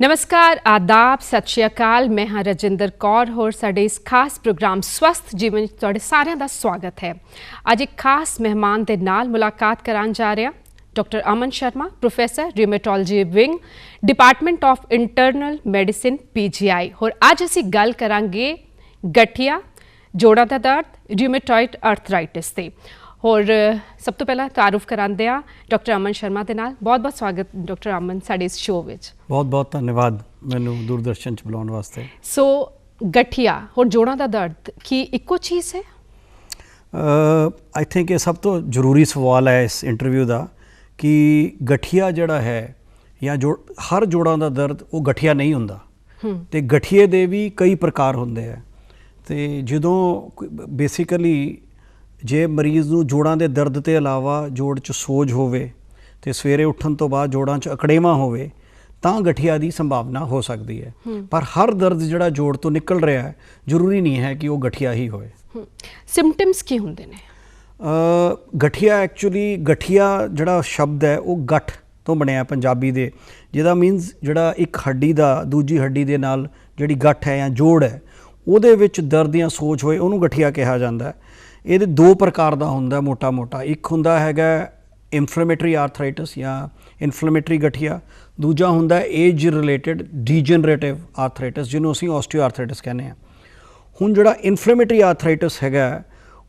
नमस्कार, आदाब, सत श्री अकाल। मैं हाँ रजिंदर कौर होर साडे इस खास प्रोग्राम स्वस्थ जीवन तुहाडे सारिਆਂ ਦਾ स्वागत है। ਅੱਜ एक खास मेहमान ਦੇ ਨਾਲ मुलाकात करान जा रहे हैं। Doctor Aman Sharma, professor rheumatology wing, department of internal medicine PGI। होर ਅੱਜ ਅਸੀਂ ਗੱਲ ਕਰਾਂਗੇ गठिया, जोड़ों का दर्द, रिमेटॉइड अर्थराइटिस ते। होर सब तो पहला तारुफ करांदे आ डॉक्टर अमन शर्मा के नाल। बहुत बहुत स्वागत डॉक्टर अमन साडे इस शो विच। बहुत बहुत धन्यवाद मैनू दूरदर्शन च बुलाने वास्ते। सो गठिया होर जोड़ों का दर्द की इक्को चीज़ है? आई थिंक ये सब तो जरूरी सवाल है इस इंटरव्यू का कि गठिया जड़ा है या हर जोड़ों का दर्द वो गठिया नहीं होंदा ते गठिए दे भी कई प्रकार होंदे है। ते जदों बेसिकली जे मरीज़ नूं जोड़ां दे दर्द ते अलावा जोड़ च सोज होवे ते सवेरे उठन तो बाद जोड़ां च अकड़ेवा होवे तां गठिया की संभावना हो सकती है। पर हर दर्द जिहड़ा जोड़ तो निकल रहा है जरूरी नहीं है कि वो गठिया ही होए। सिम्पटम्स की हुंदे ने? गठिया एक्चुअली गठिया जिहड़ा शब्द है वो गठ तो बनया पंजाबी दे, जिहदा मीनस जिहड़ा एक हड्डी दा दूजी हड्डी दे नाल जिहड़ी गठ है या जोड़ है ਉਹਦੇ ਵਿੱਚ दर्द या सोज होए ਉਹਨੂੰ गठिया कहा जाता है। ये दो प्रकार का होंदा मोटा मोटा, एक होंदा हैगा इन्फ्लेमेटरी आर्थराइटिस या इन्फ्लेमेटरी गठिया, दूजा होंदा एज रिलेटेड डीजनरेटिव आर्थराइटिस जिन्हों असीं ऑस्टियो आर्थराइटिस कहने हैं। हुण जिहड़ा इन्फ्लेमेटरी आर्थराइटिस हैगा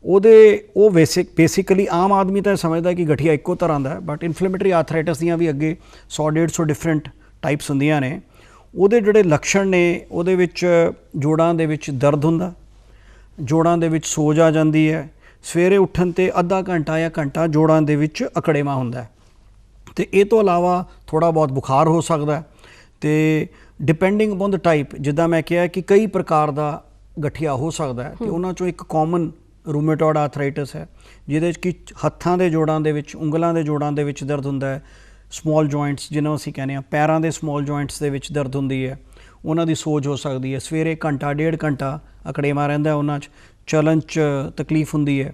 वो बेसिकली आम आदमी तो समझदा कि गठिया इक्को तरह का है, बट इन्फ्लेमेटरी आर्थराइटिस दियां भी अगे 100-150 डिफरेंट टाइप्स हुंदियां ने। ਉਹਦੇ ਜਿਹੜੇ ਲੱਛਣ ਨੇ ਉਹਦੇ ਵਿੱਚ ਜੋੜਾਂ ਦੇ ਵਿੱਚ ਦਰਦ ਹੁੰਦਾ, ਜੋੜਾਂ ਦੇ ਵਿੱਚ ਸੋਜ ਆ ਜਾਂਦੀ ਹੈ, ਸਵੇਰੇ ਉੱਠਣ 'ਤੇ ਅੱਧਾ ਘੰਟਾ ਜਾਂ ਘੰਟਾ ਜੋੜਾਂ ਦੇ ਵਿੱਚ ਅਕੜੇਵਾਂ ਹੁੰਦਾ ਅਤੇ ਇਹ ਤੋਂ ਇਲਾਵਾ ਥੋੜ੍ਹਾ ਬਹੁਤ ਬੁਖਾਰ ਹੋ ਸਕਦਾ ਅਤੇ ਡਿਪੈਂਡਿੰਗ ਅਪੋਨ ਦ ਟਾਈਪ, ਜਿੱਦਾਂ ਮੈਂ ਕਿਹਾ ਕਿ ਕਈ ਪ੍ਰਕਾਰ ਦਾ ਗਠੀਆ ਹੋ ਸਕਦਾ ਹੈ ਅਤੇ ਉਹਨਾਂ 'ਚੋਂ ਇੱਕ ਕਾਮਨ ਰੂਮੇਟੋਇਡ ਆਰਥਰਾਈਟਿਸ ਹੈ ਜਿਹਦੇ 'ਚ ਕਿ ਹੱਥਾਂ ਦੇ ਜੋੜਾਂ ਦੇ ਵਿੱਚ, ਉਂਗਲਾਂ ਦੇ ਜੋੜਾਂ ਦੇ ਵਿੱਚ ਦਰਦ ਹੁੰਦਾ ਹੈ। ਸਮੋਲ ਜੁਆਇੰਟਸ ਜਿਹਨੂੰ ਅਸੀਂ ਕਹਿੰਦੇ ਹਾਂ, ਪੈਰਾਂ ਦੇ ਸਮੋਲ ਜੁਆਇੰਟਸ ਦੇ ਵਿੱਚ ਦਰਦ ਹੁੰਦੀ ਹੈ, ਉਹਨਾਂ ਦੀ ਸੋਜ ਹੋ ਸਕਦੀ ਹੈ। ਸਵੇਰੇ ਘੰਟਾ ਡੇਢ ਘੰਟਾ ਅਕੜੇਵਾਂ ਰਹਿੰਦਾ, ਉਹਨਾਂ 'ਚ ਚਲਣ 'ਚ ਤਕਲੀਫ ਹੁੰਦੀ ਹੈ।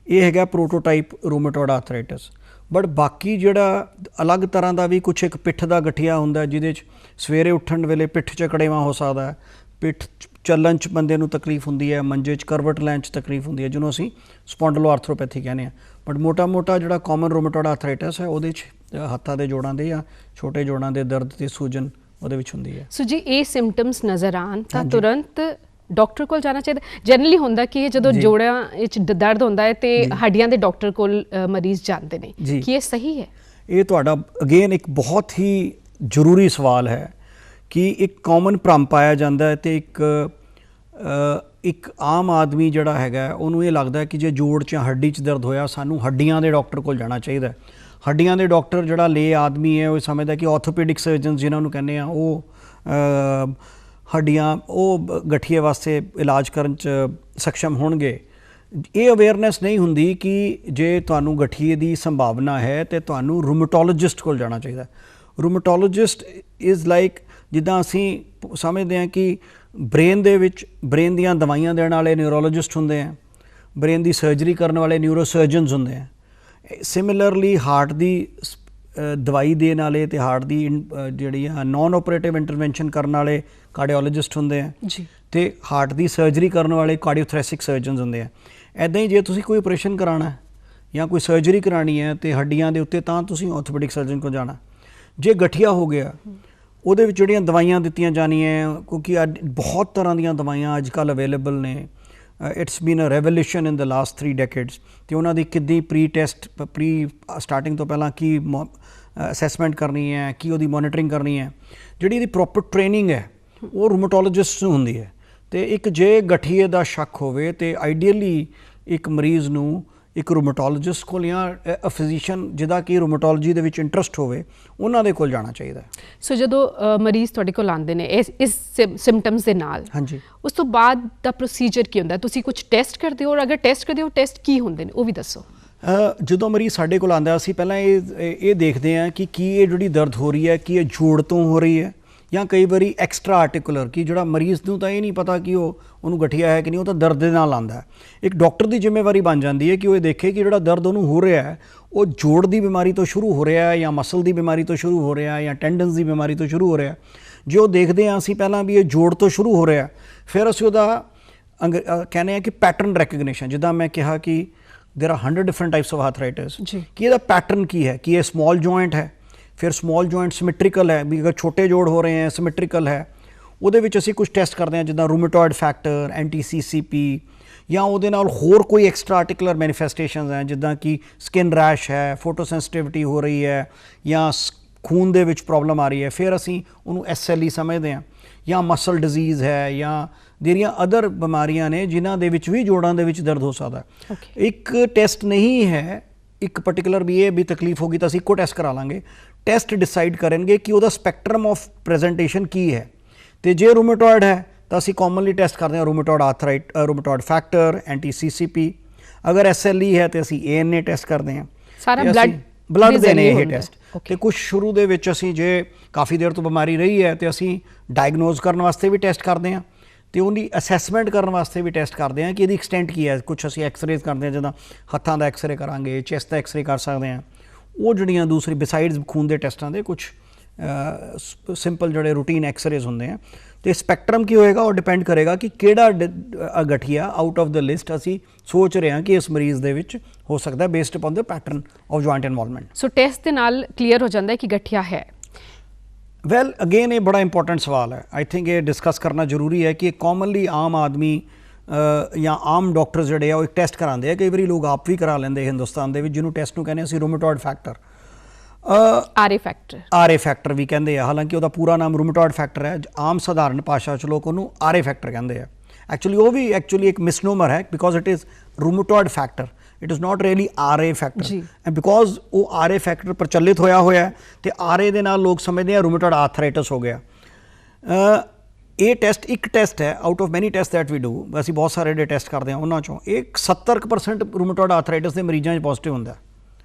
ਇਹ ਹੈਗਾ ਪ੍ਰੋਟੋਟਾਈਪ ਰੂਮੇਟੋਇਡ ਆਰਥਰਾਈਟਿਸ। ਬਟ ਬਾਕੀ ਜਿਹੜਾ ਅਲੱਗ ਤਰ੍ਹਾਂ ਦਾ ਵੀ ਕੁਛ ਇੱਕ ਪਿੱਠ ਦਾ ਗਠੀਆ ਹੁੰਦਾ ਜਿਹਦੇ 'ਚ ਸਵੇਰੇ ਉੱਠਣ ਵੇਲੇ ਪਿੱਠ 'ਚ ਅਕੜੇਵਾਂ ਹੋ ਸਕਦਾ ਹੈ, ਪਿੱਠ ਚੱਲਣ 'ਚ ਬੰਦੇ ਨੂੰ ਤਕਲੀਫ ਹੁੰਦੀ ਹੈ, ਮੰਜੇ 'ਚ ਕਰਵਟ ਲੈਣ 'ਚ ਤਕਲੀਫ ਹੁੰਦੀ ਹੈ ਜਿਹਨੂੰ ਅਸੀਂ ਸਪੌਂਡਲੋ ਆਰਥਰੋਪੈਥੀ ਕਹਿੰਦੇ ਹਾਂ। ਬਟ ਮੋਟਾ ਜਿਹੜਾ ਕਾਮਨ ਰੂਮੇਟੋਇਡ ਆਰਥਰਾਈਟਿਸ ਹੈ ਉਹਦੇ 'ਚ ਹੱਥਾਂ ਦੇ ਜੋੜਾਂ ਦੇ ਜਾਂ ਛੋਟੇ ਜੋੜਾਂ ਦੇ ਦਰਦ ਤੇ ਸੂਜਨ ਉਹਦੇ ਵਿੱਚ ਹੁੰਦੀ ਹੈ। ਸੋ ਜੀ ਇਹ ਸਿੰਪਟਮਸ ਨਜ਼ਰ ਆਉਣ ਤਾਂ ਤੁਰੰਤ ਡਾਕਟਰ ਕੋਲ ਜਾਣਾ ਚਾਹੀਦਾ? ਜਨਰਲੀ ਹੁੰਦਾ ਕਿ ਇਹ ਜਦੋਂ ਜੋੜਾਂ ਵਿੱਚ ਦਰਦ ਹੁੰਦਾ ਹੈ ਤੇ ਹੱਡੀਆਂ ਦੇ ਡਾਕਟਰ ਕੋਲ ਮਰੀਜ਼ ਜਾਂਦੇ ਨੇ, ਕੀ ਇਹ ਸਹੀ ਹੈ? ਇਹ ਤੁਹਾਡਾ ਅਗੇਨ ਇੱਕ ਬਹੁਤ ਹੀ ਜ਼ਰੂਰੀ ਸਵਾਲ ਹੈ ਕਿ ਇੱਕ ਕਾਮਨ ਭਰਮ ਪਾਇਆ ਜਾਂਦਾ ਹੈ ਤੇ ਇੱਕ ਆਮ ਆਦਮੀ ਜਿਹੜਾ ਹੈਗਾ ਉਹਨੂੰ ਇਹ ਲੱਗਦਾ ਕਿ ਜੇ ਜੋੜ 'ਚ ਹੱਡੀ 'ਚ ਦਰਦ ਹੋਇਆ ਸਾਨੂੰ ਹੱਡੀਆਂ ਦੇ ਡਾਕਟਰ ਕੋਲ ਜਾਣਾ ਚਾਹੀਦਾ। ਹੱਡੀਆਂ ਦੇ ਡਾਕਟਰ ਜਿਹੜਾ ਲੇ ਆਦਮੀ ਹੈ ਉਹ ਸਮਝਦਾ ਕਿ ਆਰਥੋਪੈਡਿਕ ਸਰਜਨ ਜਿਹਨਾਂ ਨੂੰ ਕਹਿੰਦੇ ਆ ਉਹ ਹੱਡੀਆਂ ਉਹ ਗਠੀਏ ਵਾਸਤੇ ਇਲਾਜ ਕਰਨ 'ਚ ਸક્ષਮ ਹੋਣਗੇ। ਇਹ ਅਵੇਅਰਨੈਸ ਨਹੀਂ ਹੁੰਦੀ ਕਿ ਜੇ ਤੁਹਾਨੂੰ ਗਠੀਏ ਦੀ ਸੰਭਾਵਨਾ ਹੈ ਤਾਂ ਤੁਹਾਨੂੰ ਰੂਮੇਟੋਲੋਜਿਸਟ ਕੋਲ ਜਾਣਾ ਚਾਹੀਦਾ। ਰੂਮੇਟੋਲੋਜਿਸਟ ਇਜ਼ ਲਾਈਕ ਜਿੱਦਾਂ ਅਸੀਂ ਸਮਝਦੇ ਹਾਂ ਕਿ ਬ੍ਰੇਨ ਦੇ ਵਿੱਚ ਬ੍ਰੇਨ ਦੀਆਂ ਦਵਾਈਆਂ ਦੇਣ ਵਾਲੇ ਨਿਊਰੋਲੋਜਿਸਟ ਹੁੰਦੇ ਆ, ਬ੍ਰੇਨ ਦੀ ਸਰਜਰੀ ਕਰਨ ਵਾਲੇ ਨਿਊਰੋ ਸਰਜਨਸ ਹੁੰਦੇ ਆ। ਸਿਮਿਲਰਲੀ ਹਾਰਟ ਦੀ ਦਵਾਈ ਦੇਣ ਵਾਲੇ ਅਤੇ ਹਾਰਟ ਦੀ ਜਿਹੜੀ ਆ ਨੋਨ ਓਪਰੇਟਿਵ ਇੰਟਰਵੈਂਸ਼ਨ ਕਰਨ ਵਾਲੇ ਕਾਰਡੀਓਲੋਜਿਸਟ ਹੁੰਦੇ ਆ ਜੀ, ਅਤੇ ਹਾਰਟ ਦੀ ਸਰਜਰੀ ਕਰਨ ਵਾਲੇ ਕਾਰਡੀਓਥੋਰੈਸਿਕ ਸਰਜਨਸ ਹੁੰਦੇ ਆ। ਇੱਦਾਂ ਹੀ ਜੇ ਤੁਸੀਂ ਕੋਈ ਆਪਰੇਸ਼ਨ ਕਰਾਉਣਾ ਜਾਂ ਕੋਈ ਸਰਜਰੀ ਕਰਾਉਣੀ ਹੈ ਅਤੇ ਹੱਡੀਆਂ ਦੇ ਉੱਤੇ ਤਾਂ ਤੁਸੀਂ ਆਰਥੋਪੈਡਿਕ ਸਰਜਨ ਕੋਲ ਜਾਣਾ। ਜੇ ਗਠੀਆ ਹੋ ਗਿਆ ਉਹਦੇ ਵਿੱਚ ਜਿਹੜੀਆਂ ਦਵਾਈਆਂ ਦਿੱਤੀਆਂ ਜਾਣੀਆਂ, ਕਿਉਂਕਿ ਬਹੁਤ ਤਰ੍ਹਾਂ ਦੀਆਂ ਦਵਾਈਆਂ ਅੱਜ ਕੱਲ੍ਹ ਅਵੇਲੇਬਲ ਨੇ, it's been a revolution in the last 3 decades. ਅਤੇ ਉਹਨਾਂ ਦੀ ਕਿੱਦਾਂ ਪ੍ਰੀ ਸਟਾਰਟਿੰਗ ਤੋਂ ਪਹਿਲਾਂ ਕੀ ਅਸੈਸਮੈਂਟ ਕਰਨੀ ਹੈ, ਕੀ ਉਹਦੀ ਮੋਨੀਟਰਿੰਗ ਕਰਨੀ ਹੈ, ਜਿਹੜੀ ਇਹਦੀ ਪ੍ਰੋਪਰ ਟ੍ਰੇਨਿੰਗ ਹੈ ਉਹ ਰੂਮੇਟੋਲੋਜਿਸਟ ਨੂੰ ਹੁੰਦੀ ਹੈ। ਅਤੇ ਇੱਕ ਜੇ ਗਠੀਏ ਦਾ ਸ਼ੱਕ ਹੋਵੇ ਤਾਂ ਆਈਡੀਅਲੀ ਇੱਕ ਮਰੀਜ਼ ਨੂੰ ਇੱਕ ਰੂਮੇਟੋਲੋਜਿਸਟ ਕੋਲ ਜਾਂ ਫਿਜ਼ੀਸ਼ੀਅਨ ਜਿਹਦਾ ਕਿ ਰੂਮੇਟੋਲੋਜੀ ਦੇ ਵਿੱਚ ਇੰਟਰਸਟ ਹੋਵੇ ਉਹਨਾਂ ਦੇ ਕੋਲ ਜਾਣਾ ਚਾਹੀਦਾ। ਸੋ ਜਦੋਂ ਮਰੀਜ਼ ਤੁਹਾਡੇ ਕੋਲ ਆਉਂਦੇ ਨੇ ਇਸ ਸਿੰਪਟਮਸ ਦੇ ਨਾਲ, ਹਾਂਜੀ, ਉਸ ਤੋਂ ਬਾਅਦ ਦਾ ਪ੍ਰੋਸੀਜਰ ਕੀ ਹੁੰਦਾ? ਤੁਸੀਂ ਕੁਝ ਟੈਸਟ ਕਰਦੇ ਹੋ? ਔਰ ਅਗਰ ਟੈਸਟ ਕਰਦੇ ਹੋ ਟੈਸਟ ਕੀ ਹੁੰਦੇ ਨੇ ਉਹ ਵੀ ਦੱਸੋ। ਜਦੋਂ ਮਰੀਜ਼ ਸਾਡੇ ਕੋਲ ਆਉਂਦਾ ਅਸੀਂ ਪਹਿਲਾਂ ਇਹ ਦੇਖਦੇ ਹਾਂ ਕਿ ਕੀ ਇਹ ਜਿਹੜੀ ਦਰਦ ਹੋ ਰਹੀ ਹੈ ਕੀ ਇਹ ਜੋੜ ਤੋਂ ਹੋ ਰਹੀ ਹੈ ਜਾਂ ਕਈ ਵਾਰੀ ਐਕਸਟਰਾ ਆਰਟੀਕੂਲਰ, ਕਿ ਜਿਹੜਾ ਮਰੀਜ਼ ਨੂੰ ਤਾਂ ਇਹ ਨਹੀਂ ਪਤਾ ਕਿ ਉਹਨੂੰ ਗਠੀਆ ਹੈ ਕਿ ਨਹੀਂ, ਉਹ ਤਾਂ ਦਰਦ ਦੇ ਨਾਲ ਆਉਂਦਾ। ਇੱਕ ਡਾਕਟਰ ਦੀ ਜ਼ਿੰਮੇਵਾਰੀ ਬਣ ਜਾਂਦੀ ਹੈ ਕਿ ਉਹ ਇਹ ਦੇਖੇ ਕਿ ਜਿਹੜਾ ਦਰਦ ਉਹਨੂੰ ਹੋ ਰਿਹਾ ਹੈ ਉਹ ਜੋੜ ਦੀ ਬਿਮਾਰੀ ਤੋਂ ਸ਼ੁਰੂ ਹੋ ਰਿਹਾ ਹੈ ਜਾਂ ਮਸਲ ਦੀ ਬਿਮਾਰੀ ਤੋਂ ਸ਼ੁਰੂ ਹੋ ਰਿਹਾ ਹੈ ਜਾਂ ਟੈਂਡਨਸ ਦੀ ਬਿਮਾਰੀ ਤੋਂ ਸ਼ੁਰੂ ਹੋ ਰਿਹਾ। ਜੇ ਉਹ ਦੇਖਦੇ ਹਾਂ ਅਸੀਂ ਪਹਿਲਾਂ ਵੀ ਇਹ ਜੋੜ ਤੋਂ ਸ਼ੁਰੂ ਹੋ ਰਿਹਾ, ਫਿਰ ਅਸੀਂ ਉਹਦਾ ਕਹਿੰਦੇ ਆ ਕਿ ਪੈਟਰਨ ਰੈਕਗਨੀਸ਼ਨ, ਜਿੱਦਾਂ ਮੈਂ ਕਿਹਾ ਕਿ there are 100 different types of arthritis कि ਇਹਦਾ ਪੈਟਰਨ ਕੀ ਹੈ, ਕਿ ਇਹ ਸਮਾਲ ਜੁਆਇੰਟ ਹੈ, ਫਿਰ ਸਮਾਲ ਜੁਆਇੰਟ ਸਿਮੈਟ੍ਰੀਕਲ ਹੈ, ਵੀ ਅਗਰ ਛੋਟੇ ਜੋੜ ਹੋ ਰਹੇ ਹੈ ਸਿਮੈਟ੍ਰੀਕਲ ਹੈ, ਉਹਦੇ ਵਿੱਚ ਅਸੀਂ ਕੁਝ ਟੈਸਟ ਕਰਦੇ ਹਾਂ ਜਿੱਦਾਂ ਰੂਮੇਟੋਇਡ ਫੈਕਟਰ, NTCCP, ਜਾਂ ਉਹਦੇ ਨਾਲ ਹੋਰ ਕੋਈ ਐਕਸਟਰਾ ਆਰਟੀਕੂਲਰ ਮੈਨੀਫੈਸਟੇਸ਼ਨਸ ਹੈ ਜਿੱਦਾਂ ਕਿ ਸਕਿਨ ਰੈਸ਼ ਹੈ, ਫੋਟੋਸੈਂਸਿਟਿਵਿਟੀ ਹੋ ਰਹੀ ਹੈ, ਜਾਂ ਖੂਨ ਦੇ ਵਿੱਚ ਪ੍ਰੋਬਲਮ ਆ ਰਹੀ ਹੈ, ਫਿਰ ਅਸੀਂ ਉਹਨੂੰ SLE ਸਮਝਦੇ ਹਾਂ, ਜਾਂ ਮਸਲ ਡਿਜ਼ੀਜ਼ ਹੈ, ਜਾਂ ਜਿਹੜੀਆਂ ਅਦਰ ਬਿਮਾਰੀਆਂ ਨੇ ਜਿਨ੍ਹਾਂ ਦੇ ਵਿੱਚ ਵੀ ਜੋੜਾਂ ਦੇ ਵਿੱਚ ਦਰਦ ਹੋ ਸਕਦਾ। ਇੱਕ ਟੈਸਟ ਨਹੀਂ ਹੈ ਇੱਕ ਪਰਟੀਕੂਲਰ ਵੀ ਇਹ ਵੀ ਤਕਲੀਫ ਹੋਗੀ ਤਾਂ ਅਸੀਂ ਇੱਕੋ ਟੈਸਟ ਕਰਾ ਲਾਂਗੇ। ਟੈਸਟ ਡਿਸਾਈਡ ਕਰਨਗੇ ਕਿ ਉਹਦਾ ਸਪੈਕਟਰਮ ਆਫ ਪ੍ਰੈਜੈਂਟੇਸ਼ਨ ਕੀ ਹੈ, ਤੇ ਜੇ ਰੂਮੇਟੋਇਡ ਹੈ ਤਾਂ ਅਸੀਂ ਕਾਮਨਲੀ ਟੈਸਟ ਕਰਦੇ ਹਾਂ ਰੂਮੇਟੋਇਡ ਫੈਕਟਰ, NTCCP। ਅਗਰ SLE ਹੈ ਤੇ ਅਸੀਂ ANA ਟੈਸਟ ਕਰਦੇ ਹਾਂ। ਸਾਰਾ ਬਲੱਡ ਦੇ ਨੇ ਇਹ ਟੈਸਟ। ਤੇ ਕੁਝ ਸ਼ੁਰੂ ਦੇ ਵਿੱਚ ਅਸੀਂ ਜੇ ਕਾਫੀ ਦੇਰ ਤੋਂ ਬਿਮਾਰੀ ਰਹੀ ਹੈ ਤੇ ਅਸੀਂ ਡਾਇਗਨੋਜ਼ ਕਰਨ ਵਾਸਤੇ ਵੀ ਟੈਸਟ ਕਰਦੇ ਹਾਂ, ਤੇ ਉਹਦੀ ਅਸੈਸਮੈਂਟ ਕਰਨ ਵਾਸਤੇ ਵੀ ਟੈਸਟ ਕਰਦੇ ਹਾਂ ਕਿ ਇਹਦੀ ਐਕਸਟੈਂਟ ਕੀ ਹੈ। ਕੁਝ ਅਸੀਂ ਐਕਸਰੇਜ਼ ਕਰਦੇ ਹਾਂ, ਜਿੱਦਾਂ ਹੱਥਾਂ ਦਾ ਐਕਸਰੇ ਕਰਾਂਗੇ, ਚੈਸਟ ਦਾ ਐਕਸਰੇ ਕਰ ਸਕਦੇ ਹਾਂ। ਉਹ ਜਿਹੜੀਆਂ ਦੂਸਰੀ ਬਿਸਾਈਡਸ ਖੂਨ ਦੇ ਟੈਸਟਾਂ ਦੇ ਕੁਝ ਸਿੰਪਲ ਜਿਹੜੇ ਰੂਟੀਨ ਐਕਸਰੇਜ਼ ਹੁੰਦੇ ਆ। ਤੇ ਸਪੈਕਟਰਮ ਕੀ ਹੋਏਗਾ ਉਹ ਡਿਪੈਂਡ ਕਰੇਗਾ ਕਿ ਕਿਹੜਾ ਗਠੀਆ ਆਊਟ ਆਫ ਦ ਲਿਸਟ ਅਸੀਂ ਸੋਚ ਰਹੇ ਹਾਂ ਕਿ ਇਸ ਮਰੀਜ਼ ਦੇ ਵਿੱਚ ਹੋ ਸਕਦਾ based upon the pattern of joint involvement. So test ਦੇ ਨਾਲ ਕਲੀਅਰ ਹੋ ਜਾਂਦਾ ਹੈ ਕਿ ਗਠੀਆ ਹੈ। ਵੈਲ ਅਗੇਨ ਇਹ ਬੜਾ ਇੰਪੋਰਟੈਂਟ ਸਵਾਲ ਹੈ। ਆਈ ਥਿੰਕ ਇਹ ਡਿਸਕਸ ਕਰਨਾ ਜ਼ਰੂਰੀ ਹੈ ਕਿ ਕਾਮਨਲੀ ਆਮ ਆਦਮੀ ਜਾਂ ਆਮ ਡਾਕਟਰ ਜਿਹੜੇ ਆ ਉਹ ਇੱਕ ਟੈਸਟ ਕਰਾਉਂਦੇ ਆ। ਕਈ ਵਾਰੀ ਲੋਕ ਆਪ ਵੀ ਕਰਾ ਲੈਂਦੇ ਹਿੰਦੁਸਤਾਨ ਦੇ ਵਿੱਚ, ਜਿਹਨੂੰ ਟੈਸਟ ਨੂੰ ਕਹਿੰਦੇ ਅਸੀਂ ਰੂਮੇਟੋਇਡ ਫੈਕਟਰ, RA ਫੈਕਟਰ ਵੀ ਕਹਿੰਦੇ ਆ। ਹਾਲਾਂਕਿ ਉਹਦਾ ਪੂਰਾ ਨਾਮ ਰੂਮੇਟੋਇਡ ਫੈਕਟਰ ਹੈ, ਆਮ ਸਧਾਰਨ ਭਾਸ਼ਾ 'ਚ ਲੋਕ ਉਹਨੂੰ RA ਫੈਕਟਰ ਕਹਿੰਦੇ ਆ। ਐਕਚੁਅਲੀ ਉਹ ਵੀ ਇੱਕ ਮਿਸਨੋਮਰ ਹੈ, because it is rheumatoid factor, it is not really RA factor. And because ਉਹ RA ਫੈਕਟਰ ਪ੍ਰਚਲਿਤ ਹੋਇਆ ਹੈ ਤੇ RA ਦੇ ਨਾਲ ਲੋਕ ਸਮਝਦੇ ਆ ਰੂਮੇਟੋਇਡ ਆਰਥਰਾਈਟਿਸ ਹੋ ਗਿਆ। ਇਹ ਟੈਸਟ ਇੱਕ ਟੈਸਟ ਹੈ ਆਊਟ ਆਫ ਮੈਨੀ ਟੈਸਟ ਦੈਟ ਵੀ ਡੂ। ਅਸੀਂ ਬਹੁਤ ਸਾਰੇ ਜਿਹੜੇ ਟੈਸਟ ਕਰਦੇ ਹਾਂ ਉਹਨਾਂ 'ਚੋਂ ਇਹ 70% ਰੂਮੇਟੋਇਡ ਆਰਥਰਾਈਟਿਸ ਦੇ ਮਰੀਜ਼ਾਂ 'ਚ ਪੋਜ਼ਿਟਿਵ ਹੁੰਦਾ।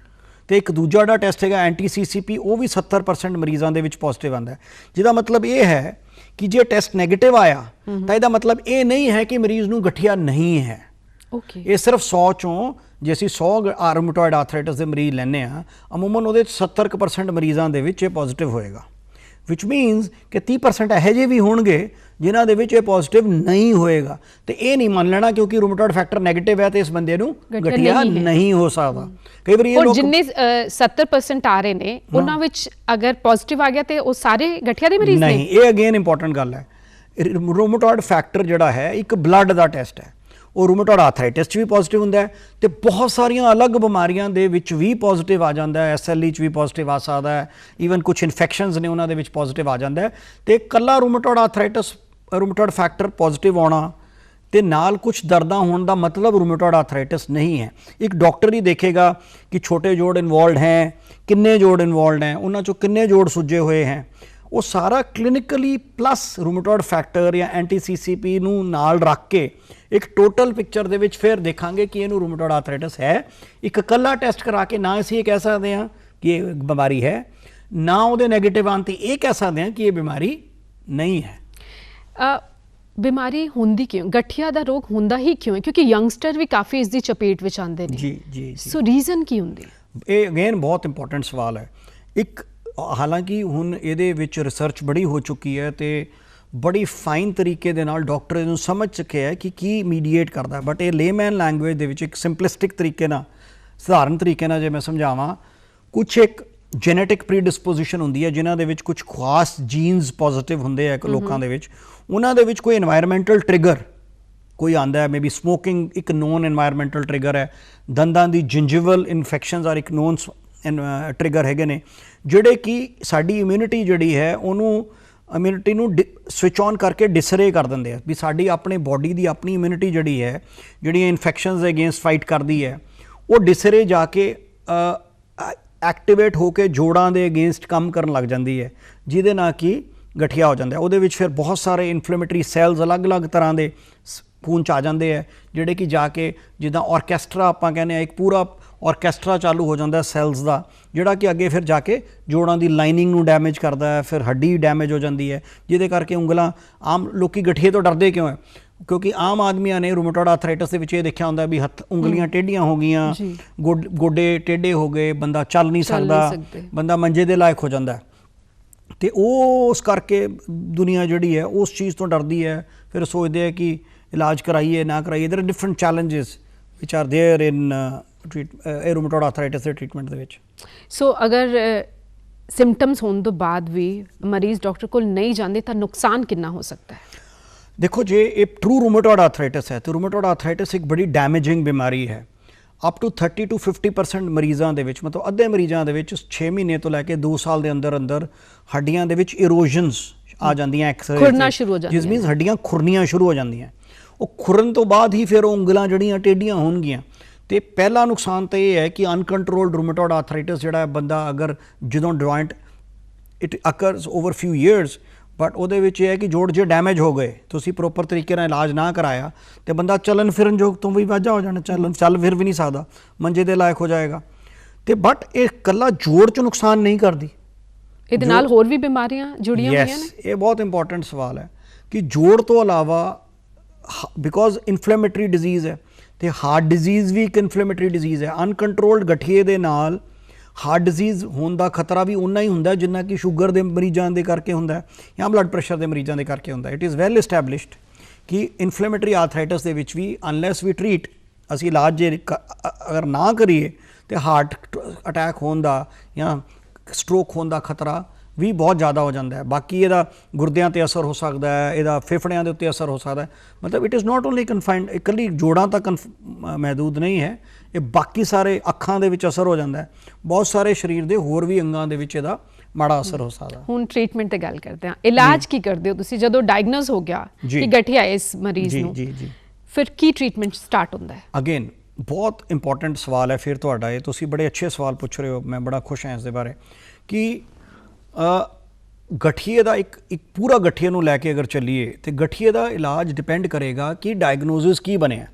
ਤੇ ਇੱਕ ਦੂਜਾ ਜਿਹੜਾ ਟੈਸਟ ਹੈਗਾ NTCCP, ਉਹ ਵੀ 70% ਮਰੀਜ਼ਾਂ ਦੇ ਵਿੱਚ ਪੋਜ਼ਿਟਿਵ ਆਉਂਦਾ। ਜਿਹਦਾ ਮਤਲਬ ਇਹ ਹੈ ਕਿ ਜੇ ਟੈਸਟ ਨੈਗੇਟਿਵ ਆਇਆ ਤਾਂ ਇਹਦਾ ਮਤਲਬ ਇਹ ਨਹੀਂ ਹੈ ਕਿ ਮਰੀਜ਼ ਨੂੰ ਗਠੀਆ ਨਹੀਂ ਹੈ। ਇਹ ਸਿਰਫ 100 ਚੋਂ ਜੇ ਅਸੀਂ 100 ਰੂਮੇਟੋਇਡ ਆਰਥਰਾਈਟਿਸ ਦੇ ਮਰੀਜ਼ ਲੈਂਦੇ ਹਾਂ, ਅਮੂਮਨ ਉਹਦੇ 70% ਮਰੀਜ਼ਾਂ ਦੇ ਵਿੱਚ ਇਹ ਪੋਜ਼ਿਟਿਵ ਹੋਏਗਾ, ਵਿਚ ਮੀਨਸ ਕਿ 30% ਇਹੋ ਜਿਹੇ ਵੀ ਹੋਣਗੇ ਜਿਨ੍ਹਾਂ ਦੇ ਵਿੱਚ ਇਹ ਪੋਜ਼ਿਟਿਵ ਨਹੀਂ ਹੋਏਗਾ। ਤੇ ਇਹ ਨਹੀਂ ਮੰਨ ਲੈਣਾ ਕਿਉਂਕਿ ਰੂਮੇਟੋਇਡ ਫੈਕਟਰ ਨੈਗੇਟਿਵ ਹੈ ਤੇ ਇਸ ਬੰਦੇ ਨੂੰ ਗਠੀਆ ਨਹੀਂ ਹੋ ਸਕਦਾ। ਕਈ ਵਾਰੀ ਇਹ ਲੋਕ ਜਿੰਨੇ 70% ਆ ਰਹੇ ਨੇ ਉਹਨਾਂ ਵਿੱਚ ਅਗਰ ਪੋਜ਼ਿਟਿਵ ਆ ਗਿਆ ਤੇ ਉਹ ਸਾਰੇ ਗਠੀਆ ਦੇ ਮਰੀਜ਼ ਨੇ ਨਹੀਂ। ਇਹ ਅਗੇਨ ਇੰਪੋਰਟੈਂਟ ਗੱਲ ਹੈ। ਰੂਮੇਟੋਇਡ ਫੈਕਟਰ ਜਿਹੜਾ ਹੈ ਇੱਕ ਬਲੱਡ ਦਾ ਟੈਸਟ ਹੈ। ਉਹ ਰੂਮੇਟੋਇਡ ਆਰਥਰਾਈਟਿਸ 'ਚ ਵੀ ਪੋਜ਼ਿਟਿਵ ਹੁੰਦਾ ਹੈ ਤੇ ਬਹੁਤ ਸਾਰੀਆਂ ਅਲੱਗ ਬਿਮਾਰੀਆਂ ਦੇ ਵਿੱਚ ਵੀ ਪੋਜ਼ਿਟਿਵ ਆ ਜਾਂਦਾ ਹੈ। SLE 'ਚ ਵੀ ਪੋਜ਼ਿਟਿਵ ਆ ਸਕਦਾ ਹੈ, ਈਵਨ ਕੁਝ ਇਨਫੈਕਸ਼ਨਸ ਨੇ ਉਹਨਾਂ ਦੇ ਵਿੱਚ ਪੋਜ਼ਿਟਿਵ ਆ ਜਾਂਦਾ ਹੈ। ਤੇ ਇਕੱਲਾ rheumatoid arthritis rheumatoid factor positive ਆਉਣਾ ਤੇ ਨਾਲ ਕੁਝ ਦਰਦਾਂ ਹੋਣ ਦਾ ਮਤਲਬ ਰੂਮੇਟੋਇਡ ਆਰਥਰਾਈਟਿਸ ਨਹੀਂ ਹੈ। ਇੱਕ ਡਾਕਟਰ ਹੀ ਦੇਖੇਗਾ ਕਿ ਛੋਟੇ ਜੋੜ ਇਨਵੋਲਵਡ ਹੈ, ਕਿੰਨੇ ਜੋੜ ਇਨਵੋਲਵਡ ਹੈ, ਉਹਨਾਂ 'ਚੋਂ ਕਿੰਨੇ ਜੋੜ ਸੁੱਜੇ ਹੋਏ ਹੈ। ਉਹ ਸਾਰਾ ਕਲੀਨਿਕਲੀ ਪਲੱਸ ਰੂਮੇਟੋਇਡ ਫੈਕਟਰ ਜਾਂ NTCCP ਨੂੰ ਨਾਲ ਰੱਖ ਕੇ ਇੱਕ ਟੋਟਲ ਪਿਕਚਰ ਦੇ ਵਿੱਚ ਫਿਰ ਦੇਖਾਂਗੇ ਕਿ ਇਹਨੂੰ ਰੂਮੇਟੋਇਡ ਆਰਥਰਾਈਟਿਸ ਹੈ। ਇੱਕ ਇਕੱਲਾ ਟੈਸਟ ਕਰਾ ਕੇ ਨਾ ਅਸੀਂ ਇਹ ਕਹਿ ਸਕਦੇ ਹਾਂ ਕਿ ਇਹ ਬਿਮਾਰੀ ਹੈ, ਨਾ ਉਹਦੇ ਨੈਗੇਟਿਵ ਆਉਣ 'ਤੇ ਇਹ ਕਹਿ ਸਕਦੇ ਹਾਂ ਕਿ ਇਹ ਬਿਮਾਰੀ ਨਹੀਂ ਹੈ। ਬਿਮਾਰੀ ਹੁੰਦੀ ਕਿਉਂ, ਗਠੀਆ ਦਾ ਰੋਗ ਹੁੰਦਾ ਹੀ ਕਿਉਂ ਹੈ? ਕਿਉਂਕਿ ਯੰਗਸਟਰ ਵੀ ਕਾਫੀ ਇਸ ਦੀ ਚਪੇਟ ਵਿੱਚ ਆਉਂਦੇ ਨੇ। ਜੀ। ਸੋ ਰੀਜ਼ਨ ਕੀ ਹੁੰਦੀ? ਇਹ ਅਗੇਨ ਬਹੁਤ ਇੰਪੋਰਟੈਂਟ ਸਵਾਲ ਹੈ। ਇੱਕ ਹਾਲਾਂਕਿ ਹੁਣ ਇਹਦੇ ਵਿੱਚ ਰਿਸਰਚ ਬੜੀ ਹੋ ਚੁੱਕੀ ਹੈ ਤੇ ਬੜੀ ਫਾਈਨ ਤਰੀਕੇ ਦੇ ਨਾਲ ਡਾਕਟਰ ਇਹਨੂੰ ਸਮਝ ਚੁੱਕੇ ਹੈ ਕਿ ਕੀ ਮੀਡੀਏਟ ਕਰਦਾ, ਬਟ ਇਹ ਲੇਮੈਨ ਲੈਂਗੁਏਜ ਦੇ ਵਿੱਚ ਇੱਕ ਸਿੰਪਲਿਸਟਿਕ ਤਰੀਕੇ ਨਾਲ, ਸਧਾਰਨ ਤਰੀਕੇ ਨਾਲ ਜੇ ਮੈਂ ਸਮਝਾਵਾਂ, ਕੁਛ ਇੱਕ ਜੈਨੇਟਿਕ ਪ੍ਰੀਡਿਸਪੋਜੀਸ਼ਨ ਹੁੰਦੀ ਹੈ ਜਿਨ੍ਹਾਂ ਦੇ ਵਿੱਚ ਕੁਝ ਖਾਸ ਜੀਨਸ ਪੋਜ਼ਿਟਿਵ ਹੁੰਦੇ ਆ ਲੋਕਾਂ ਦੇ ਵਿੱਚ। ਉਹਨਾਂ ਦੇ ਵਿੱਚ ਕੋਈ ਇਨਵਾਇਰਮੈਂਟਲ ਟ੍ਰਿਗਰ ਕੋਈ ਆਉਂਦਾ ਹੈ, ਮੇਬੀ ਸਮੋਕਿੰਗ ਇੱਕ ਨੋਨ ਇਨਵਾਇਰਮੈਂਟਲ ਟ੍ਰਿਗਰ ਹੈ, ਦੰਦਾਂ ਦੀ ਜਿੰਜੀਵਲ ਇਨਫੈਕਸ਼ਨਸ ਆਰ ਇੱਕ ਨੋਨ ਟ੍ਰਿਗਰ ਹੈਗੇ ਨੇ, ਜਿਹੜੇ ਕਿ ਸਾਡੀ ਇਮਿਊਨਿਟੀ ਜਿਹੜੀ ਹੈ ਉਹਨੂੰ ਇਮਿਊਨਿਟੀ ਨੂੰ ਸਵਿਚ ਔਨ ਕਰਕੇ ਡਿਸਰੇ ਕਰ ਦਿੰਦੇ ਆ। ਵੀ ਸਾਡੀ ਆਪਣੇ ਬੋਡੀ ਦੀ ਆਪਣੀ ਇਮਿਊਨਿਟੀ ਜਿਹੜੀ ਹੈ, ਜਿਹੜੀਆਂ ਇਨਫੈਕਸ਼ਨਸ ਦੇ ਅਗੇਂਸਟ ਫਾਈਟ ਕਰਦੀ ਹੈ, ਉਹ ਡਿਸਰੇ ਜਾ ਕੇ ਐਕਟੀਵੇਟ ਹੋ ਕੇ ਜੋੜਾਂ ਦੇ ਅਗੇਂਸਟ ਕੰਮ ਕਰਨ ਲੱਗ ਜਾਂਦੀ ਹੈ, ਜਿਹਦੇ ਨਾਲ ਕਿ ਗਠੀਆ ਹੋ ਜਾਂਦਾ। ਉਹਦੇ ਵਿੱਚ ਫਿਰ ਬਹੁਤ ਸਾਰੇ ਇਨਫਲੇਮੇਟਰੀ ਸੈਲਸ ਅਲੱਗ-ਅਲੱਗ ਤਰ੍ਹਾਂ ਦੇ ਖੂਨ 'ਚ ਆ ਜਾਂਦੇ ਹੈ, ਜਿਹੜੇ ਕਿ ਜਾ ਕੇ ਜਿੱਦਾਂ ਆਰਕੈਸਟਰਾ ਆਪਾਂ ਕਹਿੰਦੇ ਹਾਂ, ਇੱਕ ਪੂਰਾ ਆਰਕੈਸਟਰਾ ਚਾਲੂ ਹੋ ਜਾਂਦਾ ਸੈਲਸ ਦਾ, ਜਿਹੜਾ ਕਿ ਅੱਗੇ ਫਿਰ ਜਾ ਕੇ ਜੋੜਾਂ ਦੀ ਲਾਈਨਿੰਗ ਨੂੰ ਡੈਮੇਜ ਕਰਦਾ ਹੈ, ਫਿਰ ਹੱਡੀ ਡੈਮੇਜ ਹੋ ਜਾਂਦੀ ਹੈ, ਜਿਹਦੇ ਕਰਕੇ ਉਂਗਲਾਂ, ਆਮ ਲੋਕੀ ਗਠੀਏ ਤੋਂ ਡਰਦੇ ਕਿਉਂ ਹੈ? ਕਿਉਂਕਿ ਆਮ ਆਦਮੀਆਂ ਨੇ ਰੂਮੇਟੋਇਡ ਆਰਥਰਾਈਟਿਸ ਦੇ ਵਿੱਚ ਇਹ ਦੇਖਿਆ ਹੁੰਦਾ ਵੀ ਹੱਥ ਉਂਗਲੀਆਂ ਟੇਢੀਆਂ ਹੋ ਗਈਆਂ, ਗੋਡੇ ਟੇਢੇ ਹੋ ਗਏ, ਬੰਦਾ ਚੱਲ ਨਹੀਂ ਸਕਦਾ, ਬੰਦਾ ਮੰਜੇ ਦੇ ਲਾਇਕ ਹੋ ਜਾਂਦਾ। ਤੇ ਉਹ ਉਸ ਕਰਕੇ ਦੁਨੀਆ ਜਿਹੜੀ ਹੈ ਉਸ ਚੀਜ਼ ਤੋਂ ਡਰਦੀ ਹੈ, ਫਿਰ ਸੋਚਦੇ ਆ ਕਿ ਇਲਾਜ ਕਰਾਈਏ ਨਾ ਕਰਾਈਏ। There are different challenges which are there in rheumatoid arthritis ਦੇ ਟ੍ਰੀਟਮੈਂਟ ਦੇ ਵਿੱਚ। ਸੋ ਅਗਰ ਸਿੰਪਟਮਸ ਹੋਣ ਤੋਂ ਬਾਅਦ ਵੀ ਮਰੀਜ਼ ਡਾਕਟਰ ਕੋਲ ਨਹੀਂ ਜਾਂਦੇ ਤਾਂ ਨੁਕਸਾਨ ਕਿੰਨਾ ਹੋ ਸਕਦਾ ਹੈ? ਦੇਖੋ, ਜੇ ਇਹ ਟਰੂ ਰੂਮੇਟੋਇਡ ਆਰਥਰਾਈਟਿਸ ਹੈ ਤਾਂ ਰੂਮੇਟੋਇਡ ਆਰਥਰਾਈਟਿਸ ਇੱਕ ਬੜੀ ਡੈਮੇਜਿੰਗ ਬਿਮਾਰੀ ਹੈ। ਅਪ ਟੂ 30 to 50% ਮਰੀਜ਼ਾਂ ਦੇ ਵਿੱਚ, ਮਤਲਬ ਅੱਧੇ ਮਰੀਜ਼ਾਂ ਦੇ ਵਿੱਚ 6 ਮਹੀਨੇ ਤੋਂ ਲੈ ਕੇ 2 ਸਾਲ ਦੇ ਅੰਦਰ ਅੰਦਰ ਹੱਡੀਆਂ ਦੇ ਵਿੱਚ ਇਰੋਜ਼ਨਸ ਆ ਜਾਂਦੀਆਂ, ਖੁਰਨਾ ਸ਼ੁਰੂ ਹੋ ਜਾਂਦੀਆਂ, ਜਿਸ ਮੀਨਸ ਹੱਡੀਆਂ ਖੁਰਨੀਆਂ ਸ਼ੁਰੂ ਹੋ ਜਾਂਦੀਆਂ। ਉਹ ਖੁਰਨ ਤੋਂ ਬਾਅਦ ਹੀ ਫਿਰ ਉਹ ਉਂਗਲਾਂ ਜਿਹੜੀਆਂ ਟੇਢੀਆਂ ਹੋਣਗੀਆਂ। ਤੇ ਪਹਿਲਾ ਨੁਕਸਾਨ ਤਾਂ ਇਹ ਹੈ ਕਿ ਅਨਕੰਟਰੋਲਡ ਰੂਮੇਟੋਇਡ ਆਰਥਰਾਈਟਿਸ ਜਿਹੜਾ ਹੈ, ਬੰਦਾ ਅਗਰ ਜਦੋਂ joint it ਅਕਰਸ over ਫਿਊ years, but ਉਹਦੇ ਵਿੱਚ ਇਹ ਹੈ ਕਿ ਜੋੜ ਜੇ ਡੈਮੇਜ ਹੋ ਗਏ, ਤੁਸੀਂ ਪ੍ਰੋਪਰ ਤਰੀਕੇ ਨਾਲ ਇਲਾਜ ਨਾ ਕਰਾਇਆ ਤੇ ਬੰਦਾ ਚੱਲਣ ਫਿਰਨ ਯੋਗ ਤੋਂ ਵੀ ਵਾਝਾ ਹੋ ਜਾਣਾ, ਚੱਲ ਫਿਰ ਵੀ ਨਹੀਂ ਸਕਦਾ, ਮੰਜੇ ਦੇ ਲਾਇਕ ਹੋ ਜਾਏਗਾ। ਤੇ ਬਟ ਇਹ ਇਕੱਲਾ ਜੋੜ 'ਚ ਨੁਕਸਾਨ ਨਹੀਂ ਕਰਦੀ, ਇਹਦੇ ਨਾਲ ਹੋਰ ਵੀ ਬਿਮਾਰੀਆਂ ਜੁੜੀਆਂ ਹੋਈਆਂ ਨੇ। ਇਹ ਬਹੁਤ ਇੰਪੋਰਟੈਂਟ ਸਵਾਲ ਹੈ ਕਿ ਜੋੜ ਤੋਂ ਇਲਾਵਾ, ਬਿਕੋਜ਼ ਇਨਫਲੇਮੇਟਰੀ ਡਿਜ਼ੀਜ਼ ਹੈ ਤੇ ਹਾਰਟ ਡਿਜ਼ੀਜ਼ ਵੀ ਇੱਕ ਇਨਫਲੇਮੇਟਰੀ ਡਿਜ਼ੀਜ਼ ਹੈ। ਅਨਕੰਟਰੋਲਡ ਗਠੀਏ ਦੇ ਨਾਲ ਹਾਰਟ ਡਿਜ਼ੀਜ਼ ਹੋਣ ਦਾ ਖਤਰਾ ਵੀ ਉਨਾ ਹੀ ਹੁੰਦਾ ਜਿੰਨਾ ਕਿ ਸ਼ੂਗਰ ਦੇ ਮਰੀਜ਼ਾਂ ਦੇ ਕਰਕੇ ਹੁੰਦਾ ਜਾਂ ਬਲੱਡ ਪ੍ਰੈਸ਼ਰ ਦੇ ਮਰੀਜ਼ਾਂ ਦੇ ਕਰਕੇ ਹੁੰਦਾ। ਇਟ ਇਜ਼ ਵੈਲ ਐਸਟੈਬਲਿਸ਼ਡ ਕਿ ਇਨਫਲੇਮੇਟਰੀ ਆਰਥਰਾਈਟਿਸ ਦੇ ਵਿੱਚ ਵੀ ਅਨਲੈਸ ਵੀ ਟਰੀਟ, ਅਸੀਂ ਇਲਾਜ ਜੇ ਅਗਰ ਨਾ ਕਰੀਏ ਤੇ ਹਾਰਟ ਅਟੈਕ ਹੋਣ ਦਾ ਜਾਂ ਸਟ੍ਰੋਕ ਹੋਣ ਦਾ ਖਤਰਾ ਵੀ ਬਹੁਤ ਜ਼ਿਆਦਾ ਹੋ ਜਾਂਦਾ ਹੈ। ਬਾਕੀ ਇਹਦਾ ਗੁਰਦਿਆਂ 'ਤੇ ਅਸਰ ਹੋ ਸਕਦਾ ਹੈ, ਇਹਦਾ ਫੇਫੜਿਆਂ ਦੇ ਉੱਤੇ ਅਸਰ ਹੋ ਸਕਦਾ ਹੈ। ਮਤਲਬ ਇਟ ਇਜ਼ ਨਾਟ ਓਨਲੀ ਕਨਫਾਈਨਡ, ਇਕੱਲੀ ਜੋੜਾਂ ਤੱਕ ਮਹਿਦੂਦ ਨਹੀਂ ਹੈ, ਇਹ ਬਾਕੀ ਸਾਰੇ ਅੱਖਾਂ ਦੇ ਵਿੱਚ ਅਸਰ ਹੋ ਜਾਂਦਾ ਹੈ, ਬਹੁਤ ਸਾਰੇ ਸਰੀਰ ਦੇ ਹੋਰ ਵੀ ਅੰਗਾਂ ਦੇ ਵਿੱਚ ਇਹਦਾ ਮਾੜਾ ਅਸਰ ਹੋ ਸਕਦਾ। ਹੁਣ ਟ੍ਰੀਟਮੈਂਟ ਤੇ ਗੱਲ ਕਰਦੇ ਹਾਂ, ਇਲਾਜ ਕੀ ਕਰਦੇ ਹੋ ਤੁਸੀਂ ਜਦੋਂ ਡਾਇਗਨੋਸ ਹੋ ਗਿਆ ਕਿ ਗਠੀਆ ਇਸ ਮਰੀਜ਼ ਨੂੰ? ਫਿਰ ਕੀ ਟ੍ਰੀਟਮੈਂਟ ਸਟਾਰਟ ਹੁੰਦਾ ਹੈ? ਅਗੇਨ ਬਹੁਤ ਇੰਪੋਰਟੈਂਟ ਸਵਾਲ ਹੈ ਫਿਰ ਤੁਹਾਡਾ ਇਹ, ਤੁਸੀਂ ਬੜੇ ਅੱਛੇ ਸਵਾਲ ਪੁੱਛ ਰਹੇ ਹੋ, ਮੈਂ ਬੜਾ ਖੁਸ਼ ਹਾਂ ਇਸ ਦੇ ਬਾਰੇ ਕਿ ਗਠੀਏ ਦਾ ਇੱਕ ਪੂਰਾ ਗਠੀਏ ਨੂੰ ਲੈ ਕੇ ਅਗਰ ਚੱਲੀਏ ਤੇ ਗਠੀਏ ਦਾ ਇਲਾਜ ਡਿਪੈਂਡ ਕਰੇਗਾ ਕਿ ਡਾਇਗਨੋਸਿਸ ਕੀ ਬਣਿਆ।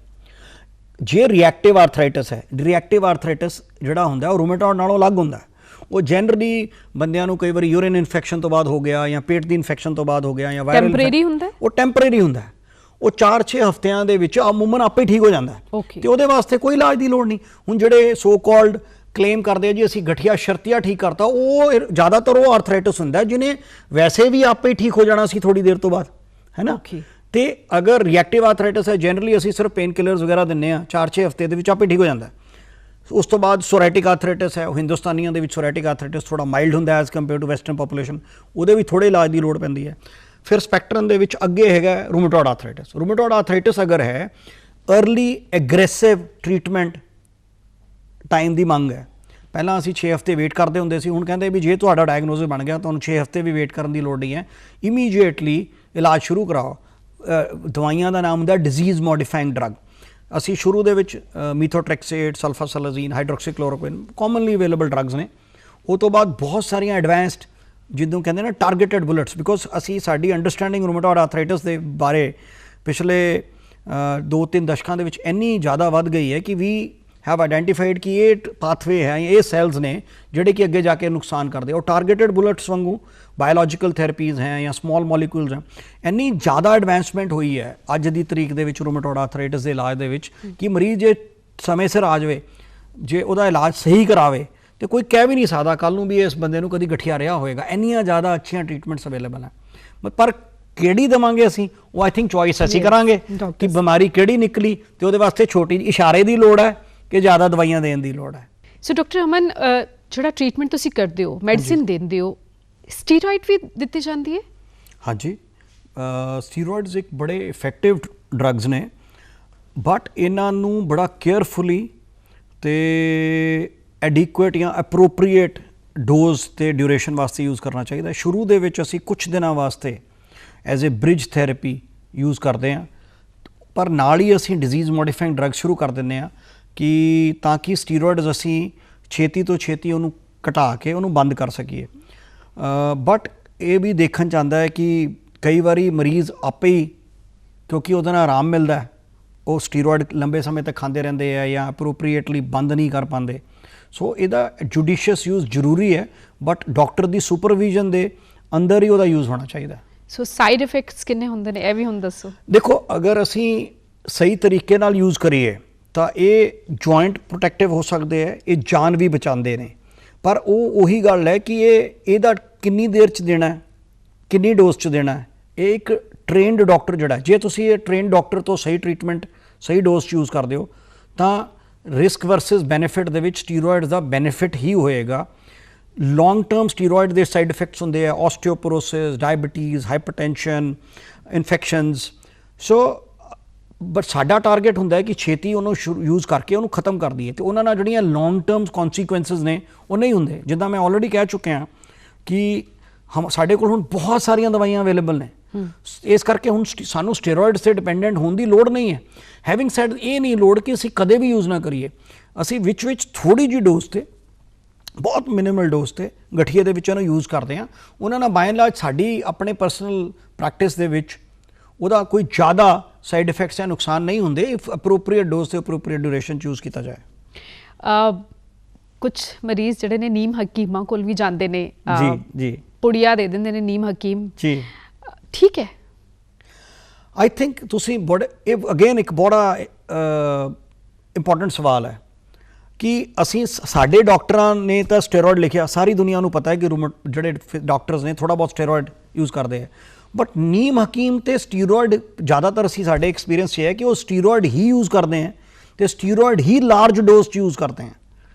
ਜੇ ਰਿਐਕਟਿਵ ਆਰਥਰਾਈਟਿਸ ਹੈ, ਰਿਐਕਟਿਵ ਆਰਥਰਾਈਟਿਸ ਜਿਹੜਾ ਹੁੰਦਾ ਉਹ ਰੂਮੇਟੋਇਡ ਨਾਲੋਂ ਅਲੱਗ ਹੁੰਦਾ। ਉਹ ਜਨਰਲੀ ਬੰਦਿਆਂ ਨੂੰ ਕਈ ਵਾਰੀ ਯੂਰਿਨ ਇਨਫੈਕਸ਼ਨ ਤੋਂ ਬਾਅਦ ਹੋ ਗਿਆ ਜਾਂ ਪੇਟ ਦੀ ਇਨਫੈਕਸ਼ਨ ਤੋਂ ਬਾਅਦ ਹੋ ਗਿਆ ਜਾਂ ਵਾਇਰਲ, ਟੈਂਪਰੇਰੀ ਹੁੰਦਾ, ਉਹ ਟੈਂਪਰੇਰੀ ਹੁੰਦਾ, ਉਹ 4-6 ਹਫ਼ਤਿਆਂ ਦੇ ਵਿੱਚ ਅਮੂਮਨ ਆਪੇ ਠੀਕ ਹੋ ਜਾਂਦਾ ਤੇ ਉਹਦੇ ਵਾਸਤੇ ਕੋਈ ਇਲਾਜ ਦੀ ਲੋੜ ਨਹੀਂ। ਹੁਣ ਜਿਹੜੇ ਸੋ ਕਾਲਡ ਕਲੇਮ ਕਰਦੇ ਆ ਜੀ ਅਸੀਂ ਗਠੀਆ ਸ਼ਰਤੀਆ ਠੀਕ ਕਰਤਾ, ਉਹ ਜ਼ਿਆਦਾਤਰ ਉਹ ਆਰਥਰਾਈਟਿਸ ਹੁੰਦਾ ਜਿਹਨੇ ਵੈਸੇ ਵੀ ਆਪੇ ਹੀ ਠੀਕ ਹੋ ਜਾਣਾ ਸੀ ਥੋੜੀ ਦੇਰ ਤੋਂ ਬਾਅਦ, ਹੈ ਨਾ। ਤੇ ਅਗਰ ਰਿਐਕਟਿਵ ਆਰਥਰਾਈਟਿਸ ਹੈ, ਜਨਰਲੀ ਅਸੀਂ ਸਿਰਫ ਪੇਨ ਕਿਲਰਸ ਵਗੈਰਾ ਦਿੰਦੇ ਆ, 4-6 ਹਫ਼ਤੇ ਦੇ ਵਿੱਚ ਆਪੇ ਠੀਕ ਹੋ ਜਾਂਦਾ। ਉਸ ਤੋਂ ਬਾਅਦ ਸੋਰੈਟਿਕ ਆਰਥਰਾਈਟਿਸ ਹੈ, ਉਹ ਹਿੰਦੁਸਤਾਨੀਆਂ ਦੇ ਵਿੱਚ ਸੋਰੈਟਿਕ ਆਰਥਰਾਈਟਿਸ ਥੋੜਾ ਮਾਈਲਡ ਹੁੰਦਾ as compare to western population, ਉਹਦੇ ਵੀ ਥੋੜੇ ਇਲਾਜ ਦੀ ਲੋੜ ਪੈਂਦੀ ਹੈ। ਫਿਰ ਸਪੈਕਟਰਮ ਦੇ ਵਿੱਚ ਅੱਗੇ ਹੈਗਾ ਰੂਮੇਟੋਇਡ ਆਰਥਰਾਈਟਿਸ। ਰੂਮੇਟੋਇਡ ਆਰਥਰਾਈਟਿਸ ਅਗਰ ਹੈ, अर्ਲੀ ਐਗਰੈਸਿਵ ਟ੍ਰੀਟਮੈਂਟ ਟਾਈਮ ਦੀ ਮੰਗ ਹੈ। ਪਹਿਲਾਂ ਅਸੀਂ 6 ਹਫ਼ਤੇ ਵੇਟ ਕਰਦੇ ਹੁੰਦੇ ਸੀ, ਹੁਣ ਕਹਿੰਦੇ ਵੀ ਜੇ ਤੁਹਾਡਾ ਡਾਇਗਨੋਸਿਸ ਬਣ ਗਿਆ ਤੁਹਾਨੂੰ 6 ਹਫ਼ਤੇ ਵੀ ਵੇਟ ਕਰਨ ਦੀ ਲੋੜ ਨਹੀਂ ਹੈ, ਇਮੀਡੀਏਟਲੀ ਇਲਾਜ ਸ਼ੁਰੂ ਕਰਾਓ। ਦਵਾਈਆਂ ਦਾ ਨਾਮ ਹੁੰਦਾ ਡਿਜ਼ੀਜ਼ ਮੋਡੀਫਾਈਂਗ ਡਰੱਗ। ਅਸੀਂ ਸ਼ੁਰੂ ਦੇ ਵਿੱਚ ਮੀਥੋਟ੍ਰੈਕਸੇਟ, ਸਲਫਾਸਲਾਜ਼ੀਨ, ਹਾਈਡਰੋਕਸੀਕਲੋਰੋਕੁਇਨ ਕਾਮਨਲੀ ਅਵੇਲੇਬਲ ਡਰੱਗਸ ਨੇ। ਉਹ ਤੋਂ ਬਾਅਦ ਬਹੁਤ ਸਾਰੀਆਂ ਐਡਵਾਂਸਡ ਜਿਹਨੂੰ ਕਹਿੰਦੇ ਨਾ ਟਾਰਗੇਟਡ ਬੁਲੇਟਸ, ਬਿਕੋਜ਼ ਅਸੀਂ ਸਾਡੀ ਅੰਡਰਸਟੈਂਡਿੰਗ ਰੂਮੇਟੋਇਡ ਆਰਥਰਾਈਟਿਸ ਦੇ ਬਾਰੇ ਪਿਛਲੇ 2-3 ਦਸ਼ਕਾਂ ਦੇ ਵਿੱਚ ਇੰਨੀ ਜ਼ਿਆਦਾ ਵੱਧ ਗਈ ਹੈ ਕਿ ਵੀ ਹੈਵ ਆਈਡੈਂਟੀਫਾਈਡ ਕਿ ਇਹ ਪਾਥਵੇ ਹੈ, ਇਹ ਸੈਲਸ ਨੇ ਜਿਹੜੇ ਕਿ ਅੱਗੇ ਜਾ ਕੇ ਨੁਕਸਾਨ ਕਰਦੇ। ਉਹ ਟਾਰਗੇਟਡ ਬੁਲੇਟਸ ਵਾਂਗੂ ਬਾਇਓਲੋਜੀਕਲ ਥੈਰੇਪੀਜ਼ ਹੈ ਜਾਂ ਸਮॉल ਮੋਲੀਕੂਲਸ ਹੈ। ਇੰਨੀ ਜ਼ਿਆਦਾ ਐਡਵਾਂਸਮੈਂਟ ਹੋਈ ਹੈ ਅੱਜ ਦੀ ਤਰੀਕ ਦੇ ਵਿੱਚ ਰੂਮੇਟੋਇਡ ਆਰਥਰਾਈਟਿਸ ਦੇ ਇਲਾਜ ਦੇ ਵਿੱਚ ਕਿ ਮਰੀਜ਼ ਜੇ ਸਮੇਂ ਸਿਰ ਆ ਜਾਵੇ, ਜੇ ਉਹਦਾ ਇਲਾਜ ਸਹੀ ਕਰਾਵੇ ਤੇ ਕੋਈ ਕਹਿ ਵੀ ਨਹੀਂ ਸਕਦਾ ਕੱਲ੍ਹ ਨੂੰ ਵੀ ਇਸ ਬੰਦੇ ਨੂੰ ਕਦੀ ਗਠੀਆ ਰਿਹਾ ਹੋਏਗਾ। ਇੰਨੀਆਂ ਜ਼ਿਆਦਾ ਅੱਛੀਆਂ ਟ੍ਰੀਟਮੈਂਟਸ ਅਵੇਲੇਬਲ ਹੈ, ਪਰ ਕਿਹੜੀ ਦੇਵਾਂਗੇ ਅਸੀਂ, ਉਹ ਆਈ ਥਿੰਕ ਚੋਇਸ ਅਸੀਂ ਕਰਾਂਗੇ ਕਿ ਬਿਮਾਰੀ ਕਿਹੜੀ ਨਿਕਲੀ ਤੇ ਉਹਦੇ ਵਾਸਤੇ ਛੋਟੀ ਇਸ਼ਾਰੇ ਦੀ ਲੋੜ ਹੈ ਕਿ ਜ਼ਿਆਦਾ ਦਵਾਈਆਂ ਦੇਣ ਦੀ ਲੋੜ ਹੈ। ਸੋ ਡਾਕਟਰ ਅਮਨ, ਜਿਹੜਾ ਟ੍ਰੀਟਮੈਂਟ ਤੁਸੀਂ ਕਰਦੇ ਹੋ, ਮੈਡੀਸਿਨ ਦਿੰਦੇ ਹੋ, ਸਟੀਰੋਇਡ ਵੀ ਦਿੱਤੀ ਜਾਂਦੀ ਹੈ? ਹਾਂਜੀ, ਸਟੀਰੋਇਡਸ ਇੱਕ ਬੜੇ ਇਫੈਕਟਿਵ ਡਰੱਗਸ ਨੇ, ਬਟ ਇਹਨਾਂ ਨੂੰ ਬੜਾ ਕੇਅਰਫੁਲੀ ਤੇ ਐਡਿਕੁਏਟ ਜਾਂ ਅਪਰੋਪਰੀਏਟ ਡੋਜ਼ ਤੇ ਡਿਊਰੇਸ਼ਨ ਵਾਸਤੇ ਯੂਜ਼ ਕਰਨਾ ਚਾਹੀਦਾ। ਸ਼ੁਰੂ ਦੇ ਵਿੱਚ ਅਸੀਂ ਕੁਝ ਦਿਨਾਂ ਵਾਸਤੇ as a bridge therapy use ਕਰਦੇ ਹਾਂ, ਪਰ ਨਾਲ ਹੀ ਅਸੀਂ ਡਿਜ਼ੀਜ਼ ਮੋਡੀਫਾਈਂਗ ਡਰੱਗ ਸ਼ੁਰੂ ਕਰ ਦਿੰਦੇ ਹਾਂ ਕਿ ਤਾਂ ਕਿ ਸਟੀਰੋਇਡਸ ਅਸੀਂ ਛੇਤੀ ਤੋਂ ਛੇਤੀ ਉਹਨੂੰ ਘਟਾ ਕੇ ਉਹਨੂੰ ਬੰਦ ਕਰ ਸਕੀਏ। ਬਟ ਇਹ ਵੀ ਦੇਖਣ 'ਚ ਆਉਂਦਾ ਹੈ ਕਿ ਕਈ ਵਾਰੀ ਮਰੀਜ਼ ਆਪੇ ਹੀ, ਕਿਉਂਕਿ ਉਹਦੇ ਨਾਲ ਆਰਾਮ ਮਿਲਦਾ ਹੈ, ਉਹ ਸਟੀਰੋਇਡ ਲੰਬੇ ਸਮੇਂ ਤੱਕ ਖਾਂਦੇ ਰਹਿੰਦੇ ਆ ਜਾਂ ਅਪਰੋਪਰੀਏਟਲੀ ਬੰਦ ਨਹੀਂ ਕਰ ਪਾਉਂਦੇ। ਸੋ ਇਹਦਾ ਜੁਡੀਸ਼ੀਅਸ ਯੂਜ਼ ਜ਼ਰੂਰੀ ਹੈ, ਬਟ ਡਾਕਟਰ ਦੀ ਸੁਪਰਵਿਜ਼ਨ ਦੇ ਅੰਦਰ ਹੀ ਉਹਦਾ ਯੂਜ਼ ਹੋਣਾ ਚਾਹੀਦਾ। ਸੋ ਸਾਈਡ ਇਫੈਕਟਸ ਕਿੰਨੇ ਹੁੰਦੇ ਨੇ, ਇਹ ਵੀ ਹੁਣ ਦੱਸੋ। ਦੇਖੋ, ਅਗਰ ਅਸੀਂ ਸਹੀ ਤਰੀਕੇ ਨਾਲ ਯੂਜ਼ ਕਰੀਏ ਤਾਂ ਇਹ ਜੁਆਇੰਟ ਪ੍ਰੋਟੈਕਟਿਵ ਹੋ ਸਕਦੇ ਹੈ, ਇਹ ਜਾਨ ਵੀ ਬਚਾਉਂਦੇ ਨੇ, ਪਰ ਉਹ ਉਹੀ ਗੱਲ ਹੈ ਕਿ ਇਹਦਾ ਕਿੰਨੀ ਦੇਰ 'ਚ ਦੇਣਾ ਹੈ, ਕਿੰਨੀ ਡੋਜ਼ 'ਚ ਦੇਣਾ ਹੈ, ਇਹ ਇੱਕ ਟ੍ਰੇਨਡ ਡਾਕਟਰ ਜਿਹੜਾ, ਜੇ ਤੁਸੀਂ ਇਹ ਟ੍ਰੇਨਡ ਡਾਕਟਰ ਤੋਂ ਸਹੀ ਟ੍ਰੀਟਮੈਂਟ ਸਹੀ ਡੋਜ਼ ਯੂਜ਼ ਕਰਦੇ ਹੋ ਤਾਂ ਰਿਸਕ ਵਰਸਸ ਬੈਨੀਫਿਟ ਦੇ ਵਿੱਚ ਸਟੀਰੋਇਡਸ ਦਾ ਬੈਨੀਫਿਟ ਹੀ ਹੋਏਗਾ। ਲੌਂਗ ਟਰਮ ਸਟੀਰੋਇਡ ਦੇ ਸਾਈਡ ਇਫੈਕਟਸ ਹੁੰਦੇ ਆ, osteoporosis, diabetes, hypertension, infections. So but ਸਾਡਾ ਟਾਰਗੇਟ ਹੁੰਦਾ ਹੈ ਕਿ ਛੇਤੀ ਉਹਨੂੰ ਯੂਜ਼ ਕਰਕੇ ਉਹਨੂੰ ਖਤਮ ਕਰ ਦਈਏ, ਤੇ ਉਹਨਾਂ ਨਾਲ ਜਿਹੜੀਆਂ ਲੌਂਗ ਟਰਮ ਕੌਨਸੀਕੁਐਂਸਿਸ ਨੇ ਉਹ ਨਹੀਂ ਹੁੰਦੇ। ਜਿੱਦਾਂ ਮੈਂ ਆਲਰੇਡੀ ਕਹਿ ਚੁੱਕਿਆ ਕਿ ਸਾਡੇ ਕੋਲ ਹੁਣ ਬਹੁਤ ਸਾਰੀਆਂ ਦਵਾਈਆਂ ਅਵੇਲੇਬਲ ਨੇ, ਇਸ ਕਰਕੇ ਹੁਣ ਸਾਨੂੰ ਸਟੀਰੋਇਡਸ ਤੇ ਡਿਪੈਂਡੈਂਟ ਹੋਣ ਦੀ ਲੋੜ ਨਹੀਂ ਹੈ। ਹੈਵਿੰਗ ਸੈਡ, ਇਹ ਨਹੀਂ ਲੋੜ ਕਿ ਅਸੀਂ ਕਦੇ ਵੀ ਯੂਜ਼ ਨਾ ਕਰੀਏ, ਅਸੀਂ ਵਿੱਚ ਥੋੜੀ ਜਿਹੀ ਡੋਜ਼ ਤੇ, ਬਹੁਤ ਮਿਨੀਮਲ ਡੋਜ਼ ਤੇ ਗਠੀਏ ਦੇ ਵਿੱਚ ਉਹਨੂੰ ਯੂਜ਼ ਕਰਦੇ ਹਾਂ। ਉਹਨਾਂ ਨਾਲ ਬਾਏ ਐਂਡ ਲਾਰਜ ਸਾਡੀ ਆਪਣੇ ਪਰਸਨਲ ਪ੍ਰੈਕਟਿਸ ਦੇ ਵਿੱਚ ਉਹਦਾ ਕੋਈ ਜ਼ਿਆਦਾ ਸਾਈਡ ਇਫੈਕਟਸ ਜਾਂ ਨੁਕਸਾਨ ਨਹੀਂ ਹੁੰਦੇ, ਅਪਰੋਪਰੀਏਟ ਡੋਜ਼ ਤੇ ਅਪਰੋਪਰੀਏਟ ਡਿਊਰੇਸ਼ਨ ਚੂਜ਼ ਕੀਤਾ ਜਾਏ। ਕੁਝ ਮਰੀਜ਼ ਜਿਹੜੇ ਨੇ ਨੀਮ ਹਕੀਮਾਂ ਕੋਲ ਵੀ ਜਾਂਦੇ ਨੇ, ਜੀ ਪੁੜੀਆ ਦੇ ਦਿੰਦੇ ਨੇ ਨੀਮ ਹਕੀਮ, ਜੀ ਠੀਕ ਹੈ? ਆਈ ਥਿੰਕ ਤੁਸੀਂ ਇਹ ਅਗੇਨ ਇੱਕ ਬੜਾ ਇੰਪੋਰਟੈਂਟ ਸਵਾਲ ਹੈ ਕਿ ਅਸੀਂ, ਸਾਡੇ ਡਾਕਟਰਾਂ ਨੇ ਤਾਂ ਸਟੀਰੋਇਡ ਲਿਖਿਆ, ਸਾਰੀ ਦੁਨੀਆ ਨੂੰ ਪਤਾ ਹੈ ਕਿ ਜਿਹੜੇ ਡਾਕਟਰਸ ਨੇ ਥੋੜਾ ਬਹੁਤ ਸਟੀਰੋਇਡ ਯੂਜ਼ ਕਰਦੇ ਹੈ, ਬਟ ਨੀਮ ਹਕੀਮ ਤੇ ਸਟੀਰੋਇਡ ਜ਼ਿਆਦਾਤਰ ਅਸੀਂ ਸਾਡੇ ਐਕਸਪੀਰੀਅੰਸ 'ਚ ਹੈ ਕਿ ਉਹ ਸਟੀਰੋਇਡ ਹੀ ਯੂਜ਼ ਕਰਦੇ ਹੈ ਤੇ ਸਟੀਰੋਇਡ ਹੀ ਲਾਰਜ ਡੋਜ਼ 'ਚ ਯੂਜ਼ ਕਰਦੇ ਹੈ,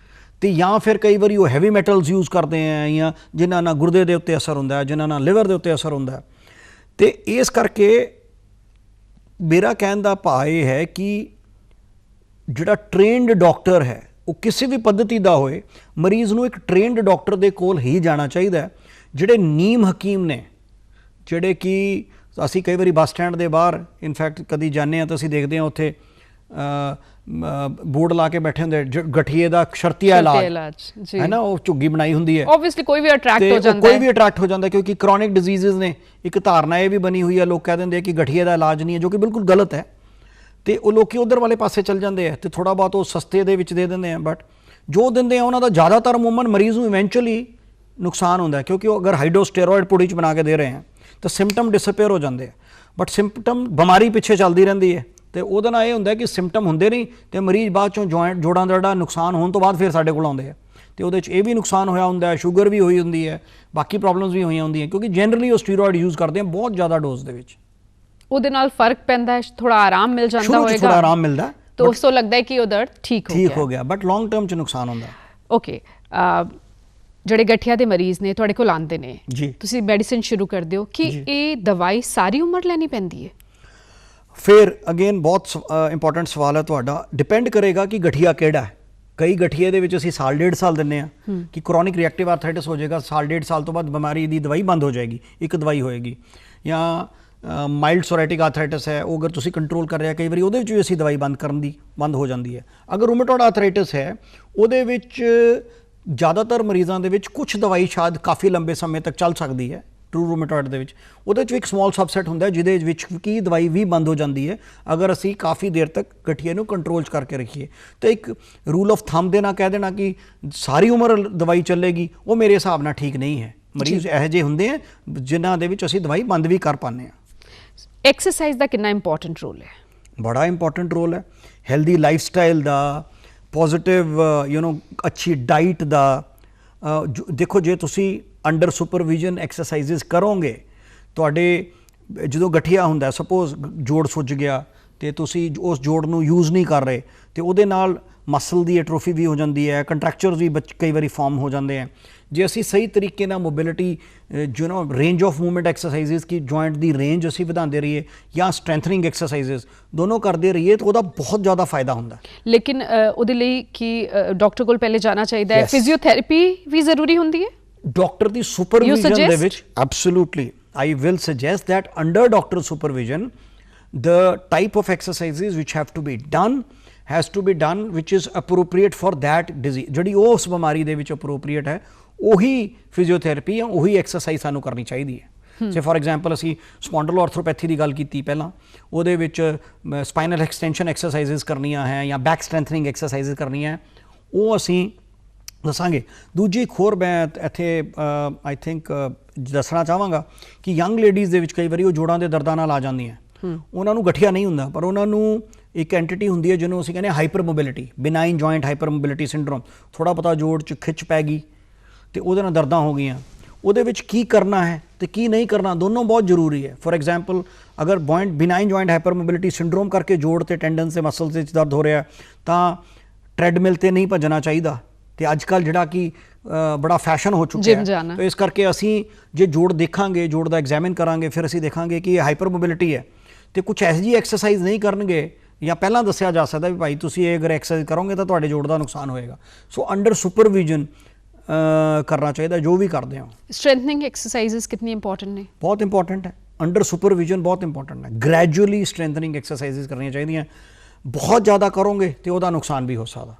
ਤੇ ਜਾਂ ਫਿਰ ਕਈ ਵਾਰੀ ਉਹ ਹੈਵੀ ਮੈਟਲਸ ਯੂਜ਼ ਕਰਦੇ ਹੈ, ਜਾਂ ਜਿਨ੍ਹਾਂ ਨਾਲ ਗੁਰਦੇ ਦੇ ਉੱਤੇ ਅਸਰ ਹੁੰਦਾ ਹੈ, ਜਿਨ੍ਹਾਂ ਨਾਲ ਲਿਵਰ ਦੇ ਉੱਤੇ ਅਸਰ ਹੁੰਦਾ ਹੈ। ਤੇ ਇਸ ਕਰਕੇ ਮੇਰਾ ਕਹਿਣ ਦਾ ਭਾਵ ਇਹ ਹੈ ਕਿ ਜਿਹੜਾ ਟ੍ਰੇਨਡ ਡਾਕਟਰ ਹੈ ਉਹ ਕਿਸੇ ਵੀ ਪੱਧਤੀ ਦਾ ਹੋਏ, ਮਰੀਜ਼ ਨੂੰ ਇੱਕ ਟ੍ਰੇਨਡ ਡਾਕਟਰ ਦੇ ਕੋਲ ਹੀ ਜਾਣਾ ਚਾਹੀਦਾ ਹੈ। ਜਿਹੜੇ ਨੀਮ ਹਕੀਮ ਨੇ, ਜਿਹੜੇ ਕਿ ਅਸੀਂ ਕਈ ਵਾਰੀ ਬੱਸ ਸਟੈਂਡ ਦੇ ਬਾਹਰ ਇਨਫੈਕਟ ਕਦੀ ਜਾਂਦੇ ਹਾਂ ਤਾਂ ਅਸੀਂ ਦੇਖਦੇ ਹਾਂ ਉੱਥੇ ਬੋਰਡ ਲਾ ਕੇ ਬੈਠੇ ਹੁੰਦੇ, ਗਠੀਏ ਦਾ ਸ਼ਰਤੀਆ ਇਲਾਜ ਹੈ ਨਾ, ਉਹ ਝੁੱਗੀ ਬਣਾਈ ਹੁੰਦੀ ਹੈ। ਆਬਵੀਅਸਲੀ ਕੋਈ ਵੀ ਅਟਰੈਕਟ ਹੋ ਜਾਂਦਾ, ਕੋਈ ਵੀ ਅਟਰੈਕਟ ਹੋ ਜਾਂਦਾ, ਕਿਉਂਕਿ ਕ੍ਰੋਨਿਕ ਡਿਜ਼ੀਜ਼ਸ ਨੇ। ਇੱਕ ਧਾਰਨਾ ਇਹ ਵੀ ਬਣੀ ਹੋਈ ਹੈ, ਲੋਕ ਕਹਿ ਦਿੰਦੇ ਆ ਕਿ ਗਠੀਏ ਦਾ ਇਲਾਜ ਨਹੀਂ ਹੈ, ਜੋ ਕਿ ਬਿਲਕੁਲ ਗਲਤ ਹੈ, ਤੇ ਉਹ ਲੋਕੀ ਉਧਰ ਵਾਲੇ ਪਾਸੇ ਚੱਲ ਜਾਂਦੇ ਆ ਤੇ ਥੋੜਾ ਬਹੁਤ ਉਹ ਸਸਤੇ ਦੇ ਵਿੱਚ ਦੇ ਦਿੰਦੇ ਆ, ਬਟ ਜੋ ਦਿੰਦੇ ਆ ਉਹਨਾਂ ਦਾ ਜ਼ਿਆਦਾਤਰ ਅਮੂਮਨ ਮਰੀਜ਼ ਨੂੰ ਇਵੈਂਚੁਅਲੀ ਨੁਕਸਾਨ ਹੁੰਦਾ ਹੈ, ਕਿਉਂਕਿ ਉਹ ਅਗਰ ਹਾਈਡਰੋਸਟੀਰੋਇਡ ਪੁੜੀ 'ਚ ਬਣਾ ਕੇ ਦੇ ਰਹੇ ਆ ਤਾਂ ਸਿੰਪਟਮ ਡਿਸਅਪੀਅਰ ਹੋ ਜਾਂਦੇ ਆ, ਬਟ ਸਿੰਪਟਮ ਬਿਮਾਰੀ ਪਿੱਛੇ ਚੱਲਦੀ ਰਹਿੰਦੀ ਹੈ, ਤੇ ਉਹਦੇ ਨਾਲ ਇਹ ਹੁੰਦਾ ਕਿ ਸਿੰਪਟਮ ਹੁੰਦੇ ਨਹੀਂ ਤੇ ਮਰੀਜ਼ ਬਾਅਦ ਚੋਂ ਜੋੜਾਂ ਦਾ ਜਿਹੜਾ ਨੁਕਸਾਨ ਹੋਣ ਤੋਂ ਬਾਅਦ ਫਿਰ ਸਾਡੇ ਕੋਲ ਆਉਂਦੇ ਆ, ਤੇ ਉਹਦੇ 'ਚ ਇਹ ਵੀ ਨੁਕਸਾਨ ਹੋਇਆ ਹੁੰਦਾ ਹੈ, ਸ਼ੂਗਰ ਵੀ ਹੋਈ ਹੁੰਦੀ ਹੈ, ਬਾਕੀ ਪ੍ਰੋਬਲਮਸ ਵੀ ਹੋਈਆਂ ਹੁੰਦੀਆਂ, ਕਿਉਂਕਿ ਜਨਰਲੀ ਉਹ ਸਟੀਰੋਇਡ ਯੂਜ਼ ਕਰਦੇ ਆ ਬਹੁਤ ਜ਼ਿਆਦਾ ਡੋਜ਼ ਦੇ ਵਿੱਚ। ਉਹਦੇ ਨਾਲ ਫਰਕ ਪੈਂਦਾ ਹੈ, ਥੋੜਾ ਆਰਾਮ ਮਿਲ ਜਾਂਦਾ ਹੋਵੇਗਾ, ਥੋੜਾ ਆਰਾਮ ਮਿਲਦਾ, ਤਾਂ ਉਸ ਤੋਂ ਲੱਗਦਾ ਹੈ ਕਿ ਉਹ ਦਰਦ ਠੀਕ ਹੋ ਗਿਆ, ਬਟ ਲੌਂਗ ਟਰਮ 'ਚ ਨੁਕਸਾਨ ਹੁੰਦਾ। ਓਕੇ, ਜਿਹੜੇ ਗਠੀਆ ਦੇ ਮਰੀਜ਼ ਨੇ ਤੁਹਾਡੇ ਕੋਲ ਆਉਂਦੇ ਨੇ, ਤੁਸੀਂ ਮੈਡੀਸਿਨ ਸ਼ੁਰੂ ਕਰਦੇ ਹੋ, ਕਿ ਇਹ ਦਵਾਈ ਸਾਰੀ ਉਮਰ ਲੈਣੀ ਪੈਂਦੀ ਹੈ? ਫਿਰ ਅਗੇਨ ਬਹੁਤ ਇੰਪੋਰਟੈਂਟ ਸਵਾਲ ਹੈ ਤੁਹਾਡਾ, ਡਿਪੈਂਡ ਕਰੇਗਾ ਕਿ ਗਠੀਆ ਕਿਹੜਾ ਹੈ। ਕਈ ਗਠੀਏ ਦੇ ਵਿੱਚ ਅਸੀਂ ਸਾਲ 1.5 ਸਾਲ ਦਿੰਦੇ ਹਾਂ ਕਿ ਕ੍ਰੋਨਿਕ ਰਿਐਕਟਿਵ ਆਰਥਰਾਈਟਿਸ ਹੋ ਜਾਏਗਾ, ਸਾਲ 1.5 ਸਾਲ ਤੋਂ ਬਾਅਦ ਬਿਮਾਰੀ ਦੀ ਦਵਾਈ ਬੰਦ ਹੋ ਜਾਏਗੀ, ਇੱਕ ਦਵਾਈ ਹੋਏਗੀ। ਜਾਂ ਮਾਈਲਡ ਸੋਰਾਇਟਿਕ ਆਰਥਰਾਈਟਿਸ ਹੈ, ਉਹ ਅਗਰ ਤੁਸੀਂ ਕੰਟਰੋਲ ਕਰ ਰਿਹਾ, ਕਈ ਵਾਰੀ ਉਹਦੇ ਵਿੱਚ ਵੀ ਅਸੀਂ ਦਵਾਈ ਬੰਦ ਹੋ ਜਾਂਦੀ ਹੈ। ਅਗਰ ਰੂਮੇਟੋਇਡ ਆਰਥਰਾਈਟਿਸ ਹੈ, ਉਹਦੇ ਵਿੱਚ ਜ਼ਿਆਦਾਤਰ ਮਰੀਜ਼ਾਂ ਦੇ ਵਿੱਚ ਕੁਝ ਦਵਾਈ ਸ਼ਾਇਦ ਕਾਫੀ ਲੰਬੇ ਸਮੇਂ ਤੱਕ ਚੱਲ ਸਕਦੀ ਹੈ। ਟਰੂ ਰੂਮੇਟੋਇਡ ਦੇ ਵਿੱਚ ਉਹਦੇ 'ਚ ਇੱਕ ਸਮਾਲ ਸਬਸੈਟ ਹੁੰਦਾ ਜਿਹਦੇ ਵਿੱਚ ਕੀ ਦਵਾਈ ਵੀ ਬੰਦ ਹੋ ਜਾਂਦੀ ਹੈ ਅਗਰ ਅਸੀਂ ਕਾਫੀ ਦੇਰ ਤੱਕ ਗਠੀਏ ਨੂੰ ਕੰਟਰੋਲ 'ਚ ਕਰਕੇ ਰੱਖੀਏ। ਤਾਂ ਇੱਕ ਰੂਲ ਆਫ ਥੰਬ ਦੇ ਨਾਲ ਕਹਿ ਦੇਣਾ ਕਿ ਸਾਰੀ ਉਮਰ ਦਵਾਈ ਚੱਲੇਗੀ, ਉਹ ਮੇਰੇ ਹਿਸਾਬ ਨਾਲ ਠੀਕ ਨਹੀਂ ਹੈ। ਮਰੀਜ਼ ਇਹੋ ਜਿਹੇ ਹੁੰਦੇ ਆ ਜਿਨ੍ਹਾਂ ਦੇ ਵਿੱਚ ਅਸੀਂ ਦਵਾਈ ਬੰਦ ਵੀ ਕਰ ਪਾਉਂਦੇ ਹਾਂ। ਐਕਸਰਸਾਈਜ਼ ਦਾ ਕਿੰਨਾ ਇੰਪੋਰਟੈਂਟ ਰੋਲ ਹੈ? ਬੜਾ ਇੰਪੋਰਟੈਂਟ ਰੋਲ ਹੈ। ਹੈਲਦੀ ਲਾਈਫ ਸਟਾਈਲ ਦਾ, ਪੋਜ਼ੀਟਿਵ ਅੱਛੀ ਡਾਈਟ ਦਾ। ਦੇਖੋ ਜੇ ਤੁਸੀਂ ਅੰਡਰ ਸੁਪਰਵਿਜ਼ਨ ਐਕਸਰਸਾਈਜ਼ਸ ਕਰੋਗੇ, ਤੁਹਾਡੇ ਜਦੋਂ ਗਠੀਆ ਹੁੰਦਾ, ਸਪੋਜ਼ ਜੋੜ ਸੁੱਜ ਗਿਆ ਤੇ ਤੁਸੀਂ ਉਸ ਜੋੜ ਨੂੰ ਯੂਜ਼ ਨਹੀਂ ਕਰ ਰਹੇ, ਤੇ ਉਹਦੇ ਨਾਲ ਮਸਲ ਦੀ ਐਟਰੋਫੀ ਵੀ ਹੋ ਜਾਂਦੀ ਹੈ, ਕੰਟਰੈਕਚਰਸ ਵੀ ਕਈ ਵਾਰੀ ਫਾਰਮ ਹੋ ਜਾਂਦੇ ਹੈ। ਜੇ ਅਸੀਂ ਸਹੀ ਤਰੀਕੇ ਨਾਲ mobility range of movement exercises ਕਿ ਜੁਆਇੰਟ ਦੀ ਰੇਂਜ ਅਸੀਂ ਵਧਾਉਂਦੇ ਰਹੀਏ ਜਾਂ ਸਟਰੈਂਥਨਿੰਗ ਐਕਸਰਸਾਈਜ਼ਸ ਦੋਨੋਂ ਕਰਦੇ ਰਹੀਏ ਤਾਂ ਉਹਦਾ ਬਹੁਤ ਜ਼ਿਆਦਾ ਫਾਇਦਾ ਹੁੰਦਾ। ਲੇਕਿਨ ਉਹਦੇ ਲਈ ਕਿ ਡਾਕਟਰ ਕੋਲ ਪਹਿਲੇ ਜਾਣਾ ਚਾਹੀਦਾ ਹੈ, ਫਿਜ਼ੀਓਥੈਰੇਪੀ ਵੀ ਜ਼ਰੂਰੀ ਹੁੰਦੀ ਹੈ ਡਾਕਟਰ ਦੀ ਸੁਪਰਵਿਜ਼ਨ ਦੇ ਵਿੱਚ। Absolutely, I will suggest that under doctor supervision the type of exercises which have to be done has to be done which is appropriate for that disease। ਜਿਹੜੀ ਉਸ ਬਿਮਾਰੀ ਦੇ ਵਿੱਚ appropriate ਹੈ ਉਹੀ ਫਿਜ਼ੀਓਥੈਰੇਪੀ ਜਾਂ ਉਹੀ ਐਕਸਰਸਾਈਜ਼ ਸਾਨੂੰ ਕਰਨੀ ਚਾਹੀਦੀ ਹੈ। ਸੇ ਫॉर ਐਗਜ਼ਾਮਪਲ ਅਸੀਂ ਸਪੌਂਡਲੋ ਆਰਥੋਪੈਥੀ ਦੀ ਗੱਲ ਕੀਤੀ ਪਹਿਲਾਂ, ਉਹਦੇ ਵਿੱਚ ਸਪਾਈਨਲ ਐਕਸਟੈਂਸ਼ਨ ਐਕਸਰਸਾਈਜ਼ਸ ਕਰਨੀਆਂ ਹੈ ਜਾਂ ਬੈਕ ਸਟਰੈਂਥਨਿੰਗ ਐਕਸਰਸਾਈਜ਼ਸ ਕਰਨੀਆਂ, ਉਹ ਅਸੀਂ ਦੱਸਾਂਗੇ। ਦੂਜੀ ਇੱਕ ਹੋਰ ਮੈਂ ਇੱਥੇ ਆਈ ਥਿੰਕ ਦੱਸਣਾ ਚਾਹਾਂਗਾ ਕਿ ਯੰਗ ਲੇਡੀਜ਼ ਦੇ ਵਿੱਚ ਕਈ ਵਾਰੀ ਉਹ ਜੋੜਾਂ ਦੇ ਦਰਦਾਂ ਨਾਲ ਆ ਜਾਂਦੀਆਂ, ਉਹਨਾਂ ਨੂੰ ਗਠੀਆ ਨਹੀਂ ਹੁੰਦਾ ਪਰ ਉਹਨਾਂ ਨੂੰ ਇੱਕ ਐਂਟੀਟੀ ਹੁੰਦੀ ਹੈ ਜਿਹਨੂੰ ਅਸੀਂ ਕਹਿੰਦੇ hypermobility, benign joint hypermobility syndrome. ਥੋੜ੍ਹਾ ਪਤਾ ਜੋੜ 'ਚ ਖਿੱਚ ਪੈ ਗਈ ਅਤੇ ਉਹਦੇ ਨਾਲ ਦਰਦਾਂ ਹੋ ਗਈਆਂ, ਉਹਦੇ ਵਿੱਚ ਕੀ ਕਰਨਾ ਹੈ ਤੇ ਕੀ ਨਹੀਂ ਕਰਨਾ, ਦੋਨੋਂ ਬਹੁਤ ਜ਼ਰੂਰੀ ਹੈ। ਫੋਰ ਐਗਜ਼ਾਮਪਲ ਅਗਰ ਬਿਨਾਈਨ ਜੁਆਇੰਟ ਹਾਈਪਰਮੋਬਿਲਿਟੀ ਸਿੰਡਰੋਮ ਕਰਕੇ ਜੋੜ ਤੇ ਟੈਂਡਨ ਤੇ ਮਸਲਸ ਵਿੱਚ ਦਰਦ ਹੋ ਰਿਹਾ ਤਾਂ ਟ੍ਰੈਡਮਿਲ ਤੇ ਨਹੀਂ ਭੱਜਣਾ ਚਾਹੀਦਾ। ਤੇ ਅੱਜ ਕੱਲ੍ਹ ਜਿਹੜਾ ਕਿ ਬੜਾ ਫੈਸ਼ਨ ਹੋ ਚੁੱਕਿਆ ਹੈ, ਤਾਂ ਇਸ ਕਰਕੇ ਅਸੀਂ ਜੇ ਜੋੜ ਦੇਖਾਂਗੇ, ਜੋੜ ਦਾ ਐਗਜ਼ਾਮਿਨ ਕਰਾਂਗੇ, ਫਿਰ ਅਸੀਂ ਦੇਖਾਂਗੇ ਕਿ ਇਹ ਹਾਈਪਰਮੋਬਿਲਿਟੀ ਹੈ ਤੇ ਕੁਝ ਐਸੀ ਜੀ ਐਕਸਰਸਾਈਜ਼ ਨਹੀਂ ਕਰਨਗੇ ਜਾਂ ਪਹਿਲਾਂ ਦੱਸਿਆ ਜਾ ਸਕਦਾ ਵੀ ਭਾਈ ਤੁਸੀਂ ਇਹ ਅਗਰ ਐਕਸਰਸਾਈਜ਼ ਕਰੋਗੇ ਤਾਂ ਤੁਹਾਡੇ ਜੋੜ ਦਾ ਨੁਕਸਾਨ ਹੋਏਗਾ। ਸੋ ਅੰਡਰ ਸੁਪਰਵਿਜ਼ਨ ਕਰਨਾ ਚਾਹੀਦਾ ਜੋ ਵੀ ਕਰਦੇ ਹੋ। ਸਟਰੈਂਥਨਿੰਗ ਐਕਸਰਸਾਈਜ਼ਸ ਕਿੰਨੀ ਇੰਪੋਰਟੈਂਟ ਨੇ? ਬਹੁਤ ਇੰਪੋਰਟੈਂਟ ਹੈ, ਅੰਡਰ ਸੁਪਰਵਿਜ਼ਨ ਬਹੁਤ ਇੰਪੋਰਟੈਂਟ ਹੈ। ਗ੍ਰੈਜੂਅਲੀ ਸਟਰੈਂਥਨਿੰਗ ਐਕਸਰਸਾਈਜ਼ਸ ਕਰਨੀਆਂ ਚਾਹੀਦੀਆਂ। ਬਹੁਤ ਜ਼ਿਆਦਾ ਕਰੋਗੇ ਤੇ ਉਹਦਾ ਨੁਕਸਾਨ ਵੀ ਹੋ ਸਕਦਾ।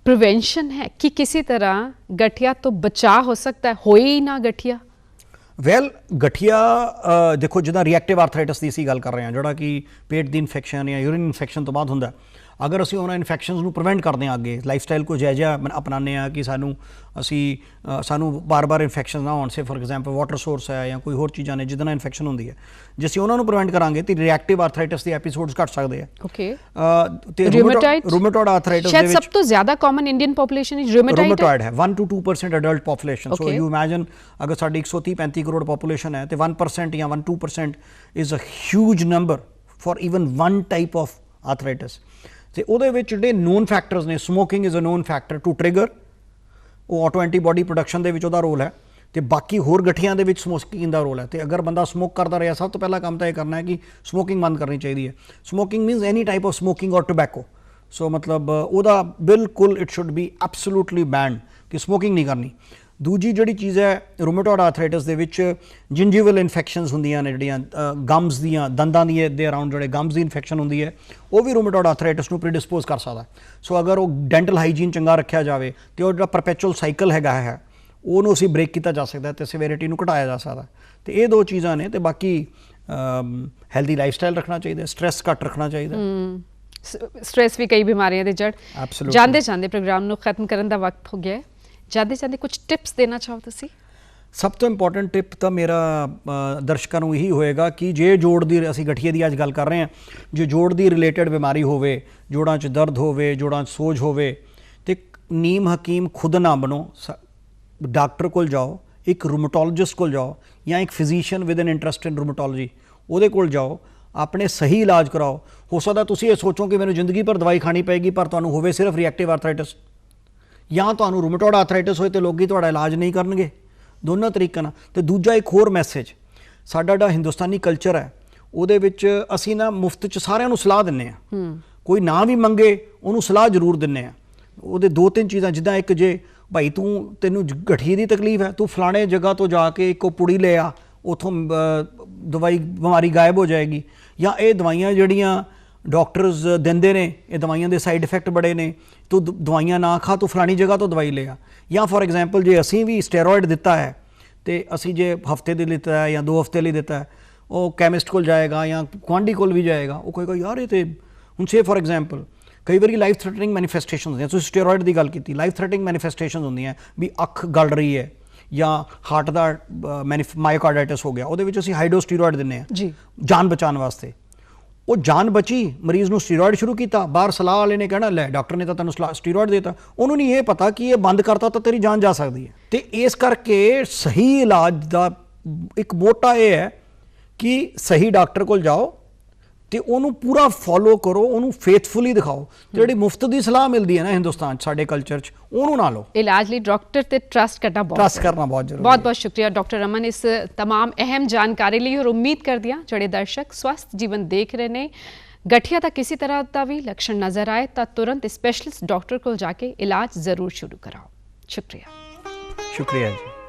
प्रिवेंशन है कि किसी तरह गठिया तो बचाव हो सकता है, हो ही ना गठिया? ਵੈਲ ਗਠੀਆ ਦੇਖੋ ਜਿੱਦਾਂ ਰਿਐਕਟਿਵ ਆਰਥਰਾਈਟਸ ਦੀ ਅਸੀਂ ਗੱਲ ਕਰ ਰਹੇ ਹਾਂ, ਜਿਹੜਾ ਕਿ ਪੇਟ ਦੀ ਇਨਫੈਕਸ਼ਨ ਜਾਂ ਯੂਰਿਨ ਇਨਫੈਕਸ਼ਨ ਤੋਂ ਬਾਅਦ ਹੁੰਦਾ। ਅਗਰ ਅਸੀਂ ਉਹਨਾਂ ਇਨਫੈਕਸ਼ਨਸ ਨੂੰ ਪ੍ਰੀਵੈਂਟ ਕਰਦੇ ਹਾਂ, ਅੱਗੇ ਲਾਈਫ ਸਟਾਈਲ ਕੋ ਜਾਇਜ਼ਾ ਅਪਣਾਉਂਦੇ ਹਾਂ ਕਿ ਸਾਨੂੰ ਬਾਰ-ਬਾਰ ਇਨਫੈਕਸ਼ਨ ਨਾ ਹੋਣ। ਸੇ ਫੋਰ ਐਗਜ਼ਾਮਪਲ ਵਾਟਰ ਸੋਰਸ ਹੈ ਜਾਂ ਕੋਈ ਹੋਰ ਚੀਜ਼ਾਂ ਨੇ ਜਿਹਦੇ ਨਾਲ ਇਨਫੈਕਸ਼ਨ ਹੁੰਦੀ ਹੈ, ਜੇ ਅਸੀਂ ਉਹਨਾਂ ਨੂੰ ਪ੍ਰੀਵੈਂਟ ਕਰਾਂਗੇ ਤਾਂ ਰਿਐਕਟਿਵ ਆਰਥਰਾਈਟਸ ਦੇ ਐਪੀਸੋਡਸ ਘਟ ਸਕਦੇ ਆ। ਓਕੇ। ਤੇ ਰੂਮੇਟੋਇਡ ਆਰਥਰਾਈਟਸ ਦੇ ਵਿੱਚ ਸਭ ਤੋਂ ਜ਼ਿਆਦਾ ਕਾਮਨ ਇੰਡੀਅਨ ਪੋਪੂਲੇਸ਼ਨ ਵਿੱਚ ਰੂਮੇਟੋਇਡ ਹੈ। 1 to 2% adult population. So you imagine ਅਗਰ ਸਾਡੀ 130-35 ਕਰੋੜ ਪੋਪੂਲੇਸ਼ਨ ਹੈ ਤੇ 1% ਜਾਂ 1-2% is a huge number for even one type of arthritis. ਤੇ ਉਹਦੇ ਵਿੱਚ ਜਿਹੜੇ ਨੋਨ ਫੈਕਟਰਸ ਨੇ, smoking is a known factor to trigger, ਉਹ ਆਟੋ ਐਂਟੀਬਾਡੀ ਪ੍ਰੋਡਕਸ਼ਨ ਦੇ ਵਿੱਚ ਉਹਦਾ ਰੋਲ ਹੈ। ਤੇ ਬਾਕੀ ਹੋਰ ਗਠੀਆਂ ਦੇ ਵਿੱਚ ਸਮੋਕਿੰਗ ਦਾ ਰੋਲ ਹੈ। ਤੇ ਅਗਰ ਬੰਦਾ ਸਮੋਕ ਕਰਦਾ ਰਿਹਾ, ਸਭ ਤੋਂ ਪਹਿਲਾ ਕੰਮ ਤਾਂ ਇਹ ਕਰਨਾ ਹੈ ਕਿ ਸਮੋਕਿੰਗ ਬੰਦ ਕਰਨੀ ਚਾਹੀਦੀ ਹੈ। Smoking means any type of smoking ਔਰ ਟੋਬੈਕੋ। ਸੋ ਮਤਲਬ ਉਹਦਾ ਬਿਲਕੁਲ ਇਟ ਸ਼ੁੱਡ ਬੀ ਐਬਸੋਲੂਟਲੀ ਬੈਨਡ ਕਿ ਸਮੋਕਿੰਗ ਨਹੀਂ ਕਰਨੀ। ਦੂਜੀ ਜਿਹੜੀ ਚੀਜ਼ ਹੈ ਰੂਮੇਟੋਇਡ ਆਰਥਰਾਈਟਸ ਦੇ ਵਿੱਚ ਜਿੰਜੀਵਲ ਇਨਫੈਕਸ਼ਨਸ ਹੁੰਦੀਆਂ ਨੇ, ਜਿਹੜੀਆਂ ਗਮਸ ਦੀਆਂ, ਦੰਦਾਂ ਦੀ ਦੇ ਅਰਾਊਂਡ ਜਿਹੜੇ ਗਮਸ ਦੀ ਇਨਫੈਕਸ਼ਨ ਹੁੰਦੀ ਹੈ, ਉਹ ਵੀ ਰੂਮੇਟੋਇਡ ਆਰਥਰਾਈਟਸ ਨੂੰ ਪ੍ਰੀਡਿਸਪੋਜ਼ ਕਰ ਸਕਦਾ। ਸੋ ਅਗਰ ਉਹ ਡੈਂਟਲ ਹਾਈਜੀਨ ਚੰਗਾ ਰੱਖਿਆ ਜਾਵੇ ਤੇ ਉਹ ਜਿਹੜਾ ਪਰਪੈਚੁਅਲ ਸਾਈਕਲ ਹੈਗਾ ਹੈ ਉਹਨੂੰ ਅਸੀਂ ਬ੍ਰੇਕ ਕੀਤਾ ਜਾ ਸਕਦਾ ਤੇ ਸਿਵੈਰਿਟੀ ਨੂੰ ਘਟਾਇਆ ਜਾ ਸਕਦਾ। ਤੇ ਇਹ ਦੋ ਚੀਜ਼ਾਂ ਨੇ। ਤੇ ਬਾਕੀ ਹੈਲਦੀ ਲਾਈਫ ਸਟਾਈਲ ਰੱਖਣਾ ਚਾਹੀਦਾ, ਸਟ੍ਰੈਸ ਘੱਟ ਰੱਖਣਾ ਚਾਹੀਦਾ। ਸਟ੍ਰੈਸ ਵੀ ਕਈ ਬਿਮਾਰੀਆਂ ਦੀ ਜੜ। ਜਾਂਦੇ ਜਾਂਦੇ ਪ੍ਰੋਗਰਾਮ ਨੂੰ ਖਤਮ ਕਰਨ ਦਾ ਵਕਤ ਹੋ ਗਿਆ ਹੈ। ਜਾਂਦੇ ਜਾਂਦੇ ਕੁਝ ਟਿਪਸ ਦੇਣਾ ਚਾਹੋ ਤੁਸੀਂ? ਸਭ ਤੋਂ ਇੰਪੋਰਟੈਂਟ ਟਿਪ ਤਾਂ ਮੇਰਾ ਦਰਸ਼ਕਾਂ ਨੂੰ ਇਹੀ ਹੋਏਗਾ ਕਿ ਜੇ ਜੋੜ ਦੀ, ਅਸੀਂ ਗਠੀਏ ਦੀ ਅੱਜ ਗੱਲ ਕਰ ਰਹੇ ਹਾਂ, ਜੇ ਜੋੜ ਦੀ ਰਿਲੇਟਡ ਬਿਮਾਰੀ ਹੋਵੇ, ਜੋੜਾਂ 'ਚ ਦਰਦ ਹੋਵੇ, ਜੋੜਾਂ 'ਚ ਸੋਜ ਹੋਵੇ, ਤੇ ਨੀਮ ਹਕੀਮ ਖੁਦ ਨਾ ਬਣੋ। ਡਾਕਟਰ ਕੋਲ ਜਾਓ, ਇੱਕ ਰੂਮਟੋਲੋਜਿਸਟ ਕੋਲ ਜਾਓ ਜਾਂ ਇੱਕ ਫਿਜ਼ੀਸ਼ੀਅਨ ਵਿਦ ਐਨ ਇੰਟਰਸਟ ਇਨ ਰੂਮਟੋਲੋਜੀ, ਉਹਦੇ ਕੋਲ ਜਾਓ, ਆਪਣੇ ਸਹੀ ਇਲਾਜ ਕਰਾਓ। ਹੋ ਸਕਦਾ ਤੁਸੀਂ ਇਹ ਸੋਚੋ ਕਿ ਮੈਨੂੰ ਜ਼ਿੰਦਗੀ ਭਰ ਦਵਾਈ ਖਾਣੀ ਪਏਗੀ, ਪਰ ਤੁਹਾਨੂੰ ਹੋਵੇ ਸਿਰਫ ਰਿਐਕਟਿਵ ਆਰਥਰਾਈਟਸ, ਜਾਂ ਤੁਹਾਨੂੰ ਰੂਮੇਟੋਇਡ ਆਰਥਰਾਈਟਸ ਹੋਏ ਤੇ ਲੋਕੀ ਤੁਹਾਡਾ ਇਲਾਜ ਨਹੀਂ ਕਰਨਗੇ। ਦੋਨੋਂ ਤਰੀਕੇ ਨਾਲ। ਤੇ ਦੂਜਾ ਇੱਕ ਹੋਰ ਮੈਸੇਜ, ਸਾਡਾ ਜਿਹੜਾ ਹਿੰਦੁਸਤਾਨੀ ਕਲਚਰ ਹੈ ਉਹਦੇ ਵਿੱਚ ਅਸੀਂ ਨਾ ਮੁਫਤ 'ਚ ਸਾਰਿਆਂ ਨੂੰ ਸਲਾਹ ਦਿੰਦੇ ਹਾਂ। ਕੋਈ ਨਾ ਵੀ ਮੰਗੇ ਉਹਨੂੰ ਸਲਾਹ ਜ਼ਰੂਰ ਦਿੰਦੇ ਹਾਂ। ਉਹਦੇ 2-3 ਚੀਜ਼ਾਂ, ਜਿੱਦਾਂ ਇੱਕ ਜੇ ਭਾਈ ਤੈਨੂੰ ਗਠੀਏ ਦੀ ਤਕਲੀਫ ਹੈ, ਤੂੰ ਫਲਾਣੇ ਜਗ੍ਹਾ ਤੋਂ ਜਾ ਕੇ ਇੱਕ ਪੁੜੀ ਲੈ ਆ, ਉੱਥੋਂ ਬਿਮਾਰੀ ਗਾਇਬ ਹੋ ਜਾਏਗੀ। ਜਾਂ ਇਹ ਦਵਾਈਆਂ ਜਿਹੜੀਆਂ ਡਾਕਟਰਸ ਦਿੰਦੇ ਨੇ, ਇਹ ਦਵਾਈਆਂ ਦੇ ਸਾਈਡ ਇਫੈਕਟ ਬੜੇ ਨੇ, ਤੂੰ ਦਵਾਈਆਂ ਨਾ ਖਾ, ਤੂੰ ਫਲਾਣੀ ਜਗ੍ਹਾ ਤੋਂ ਦਵਾਈ ਲਿਆ। ਜਾਂ ਫੋਰ ਐਗਜ਼ਾਮਪਲ ਜੇ ਅਸੀਂ ਵੀ ਸਟੈਰੋਇਡ ਦਿੱਤਾ ਹੈ ਤੇ ਅਸੀਂ ਜੇ ਹਫਤੇ ਦੇ ਲਿੱਤਾ ਹੈ ਜਾਂ 2 ਹਫਤੇ ਲਈ ਦਿੱਤਾ ਹੈ, ਉਹ ਕੈਮਿਸਟ ਕੋਲ ਜਾਏਗਾ ਜਾਂ ਗੁਆਂਢੀ ਕੋਲ ਵੀ ਜਾਏਗਾ, ਉਹ ਕਹੇਗਾ ਯਾਰ ਇਹ ਤੇ ਹੁਣ ਸੇ ਫੋਰ ਐਗਜ਼ਾਮਪਲ ਕਈ ਵਾਰੀ ਲਾਈਫ ਥ੍ਰੈਟਨਿੰਗ ਮੈਨੀਫੈਸਟੇਸ਼ਨਸ ਹੁੰਦੀਆਂ। ਤੁਸੀਂ ਸਟੈਰੋਇਡ ਦੀ ਗੱਲ ਕੀਤੀ, ਲਾਈਫ ਥ੍ਰੈਟਨਿੰਗ ਮੈਨੀਫੈਸਟੇਸ਼ਨਸ ਹੁੰਦੀਆਂ ਵੀ ਅੱਖ ਗਲ ਰਹੀ ਹੈ ਜਾਂ ਹਾਰਟ ਦਾ ਮਾਇਓਕਾਰਡਾਈਟਸ ਹੋ ਗਿਆ, ਉਹਦੇ ਵਿੱਚ ਅਸੀਂ ਹਾਈਡਰੋਸਟੀਰੋਇਡ ਦਿੰਦੇ ਹਾਂ ਜੀ, ਜਾਨ ਬਚਾਉਣ ਵਾਸਤੇ। ਉਹ ਜਾਨ ਬਚੀ, ਮਰੀਜ਼ ਨੂੰ ਸਟੀਰੋਇਡ ਸ਼ੁਰੂ ਕੀਤਾ, ਬਾਹਰ ਸਲਾਹ ਵਾਲੇ ਨੇ ਕਹਿਣਾ ਲੈ ਡਾਕਟਰ ਨੇ ਤਾਂ ਤੈਨੂੰ ਸਟੀਰੋਇਡ ਦੇਤਾ, ਉਹਨੂੰ ਨਹੀਂ ਇਹ ਪਤਾ ਕਿ ਇਹ ਬੰਦ ਕਰਤਾ ਤਾਂ ਤੇਰੀ ਜਾਨ ਜਾ ਸਕਦੀ ਹੈ। ਤੇ ਇਸ ਕਰਕੇ ਸਹੀ ਇਲਾਜ ਦਾ ਇੱਕ ਮੋਟਾ ਇਹ ਹੈ ਕਿ ਸਹੀ ਡਾਕਟਰ ਕੋਲ ਜਾਓ ਤੇ ਉਹਨੂੰ ਪੂਰਾ ਫੋਲੋ ਕਰੋ, ਉਹਨੂੰ ਫੇਥਫੁਲੀ ਦਿਖਾਓ। ਜਿਹੜੀ ਮੁਫਤ ਦੀ ਸਲਾਹ ਮਿਲਦੀ ਹੈ ਨਾ ਹਿੰਦੁਸਤਾਨ 'ਚ, ਸਾਡੇ ਕਲਚਰ 'ਚ, ਉਹਨੂੰ ਨਾ ਲਓ। ਇਲਾਜ ਲਈ ਡਾਕਟਰ ਤੇ ਟਰਸਟ ਕਰਨਾ ਬਹੁਤ ਜ਼ਰੂਰੀ ਹੈ। ਬਹੁਤ ਸ਼ੁਕਰੀਆ ਡਾਕਟਰ ਰਮਨ ਇਸ तमाम ਅਹਿਮ ਜਾਣਕਾਰੀ ਲਈ। ਔਰ ਉਮੀਦ ਕਰਦੀ ਹਾਂ ਜਿਹੜੇ ਦਰਸ਼ਕ ਸਵਸਥ ਜੀਵਨ ਦੇਖ ਰਹੇ ਨੇ, ਗਠੀਆ ਦਾ ਕਿਸੇ ਤਰ੍ਹਾਂ ਦਾ ਵੀ ਲੱਛਣ ਨਜ਼ਰ ਆਏ ਤਾਂ ਤੁਰੰਤ ਸਪੈਸ਼ਲਿਸਟ ਡਾਕਟਰ ਕੋਲ ਜਾ ਕੇ ਇਲਾਜ ਜ਼ਰੂਰ ਸ਼ੁਰੂ ਕਰਾਓ। ਸ਼ੁਕਰੀਆ ਜੀ।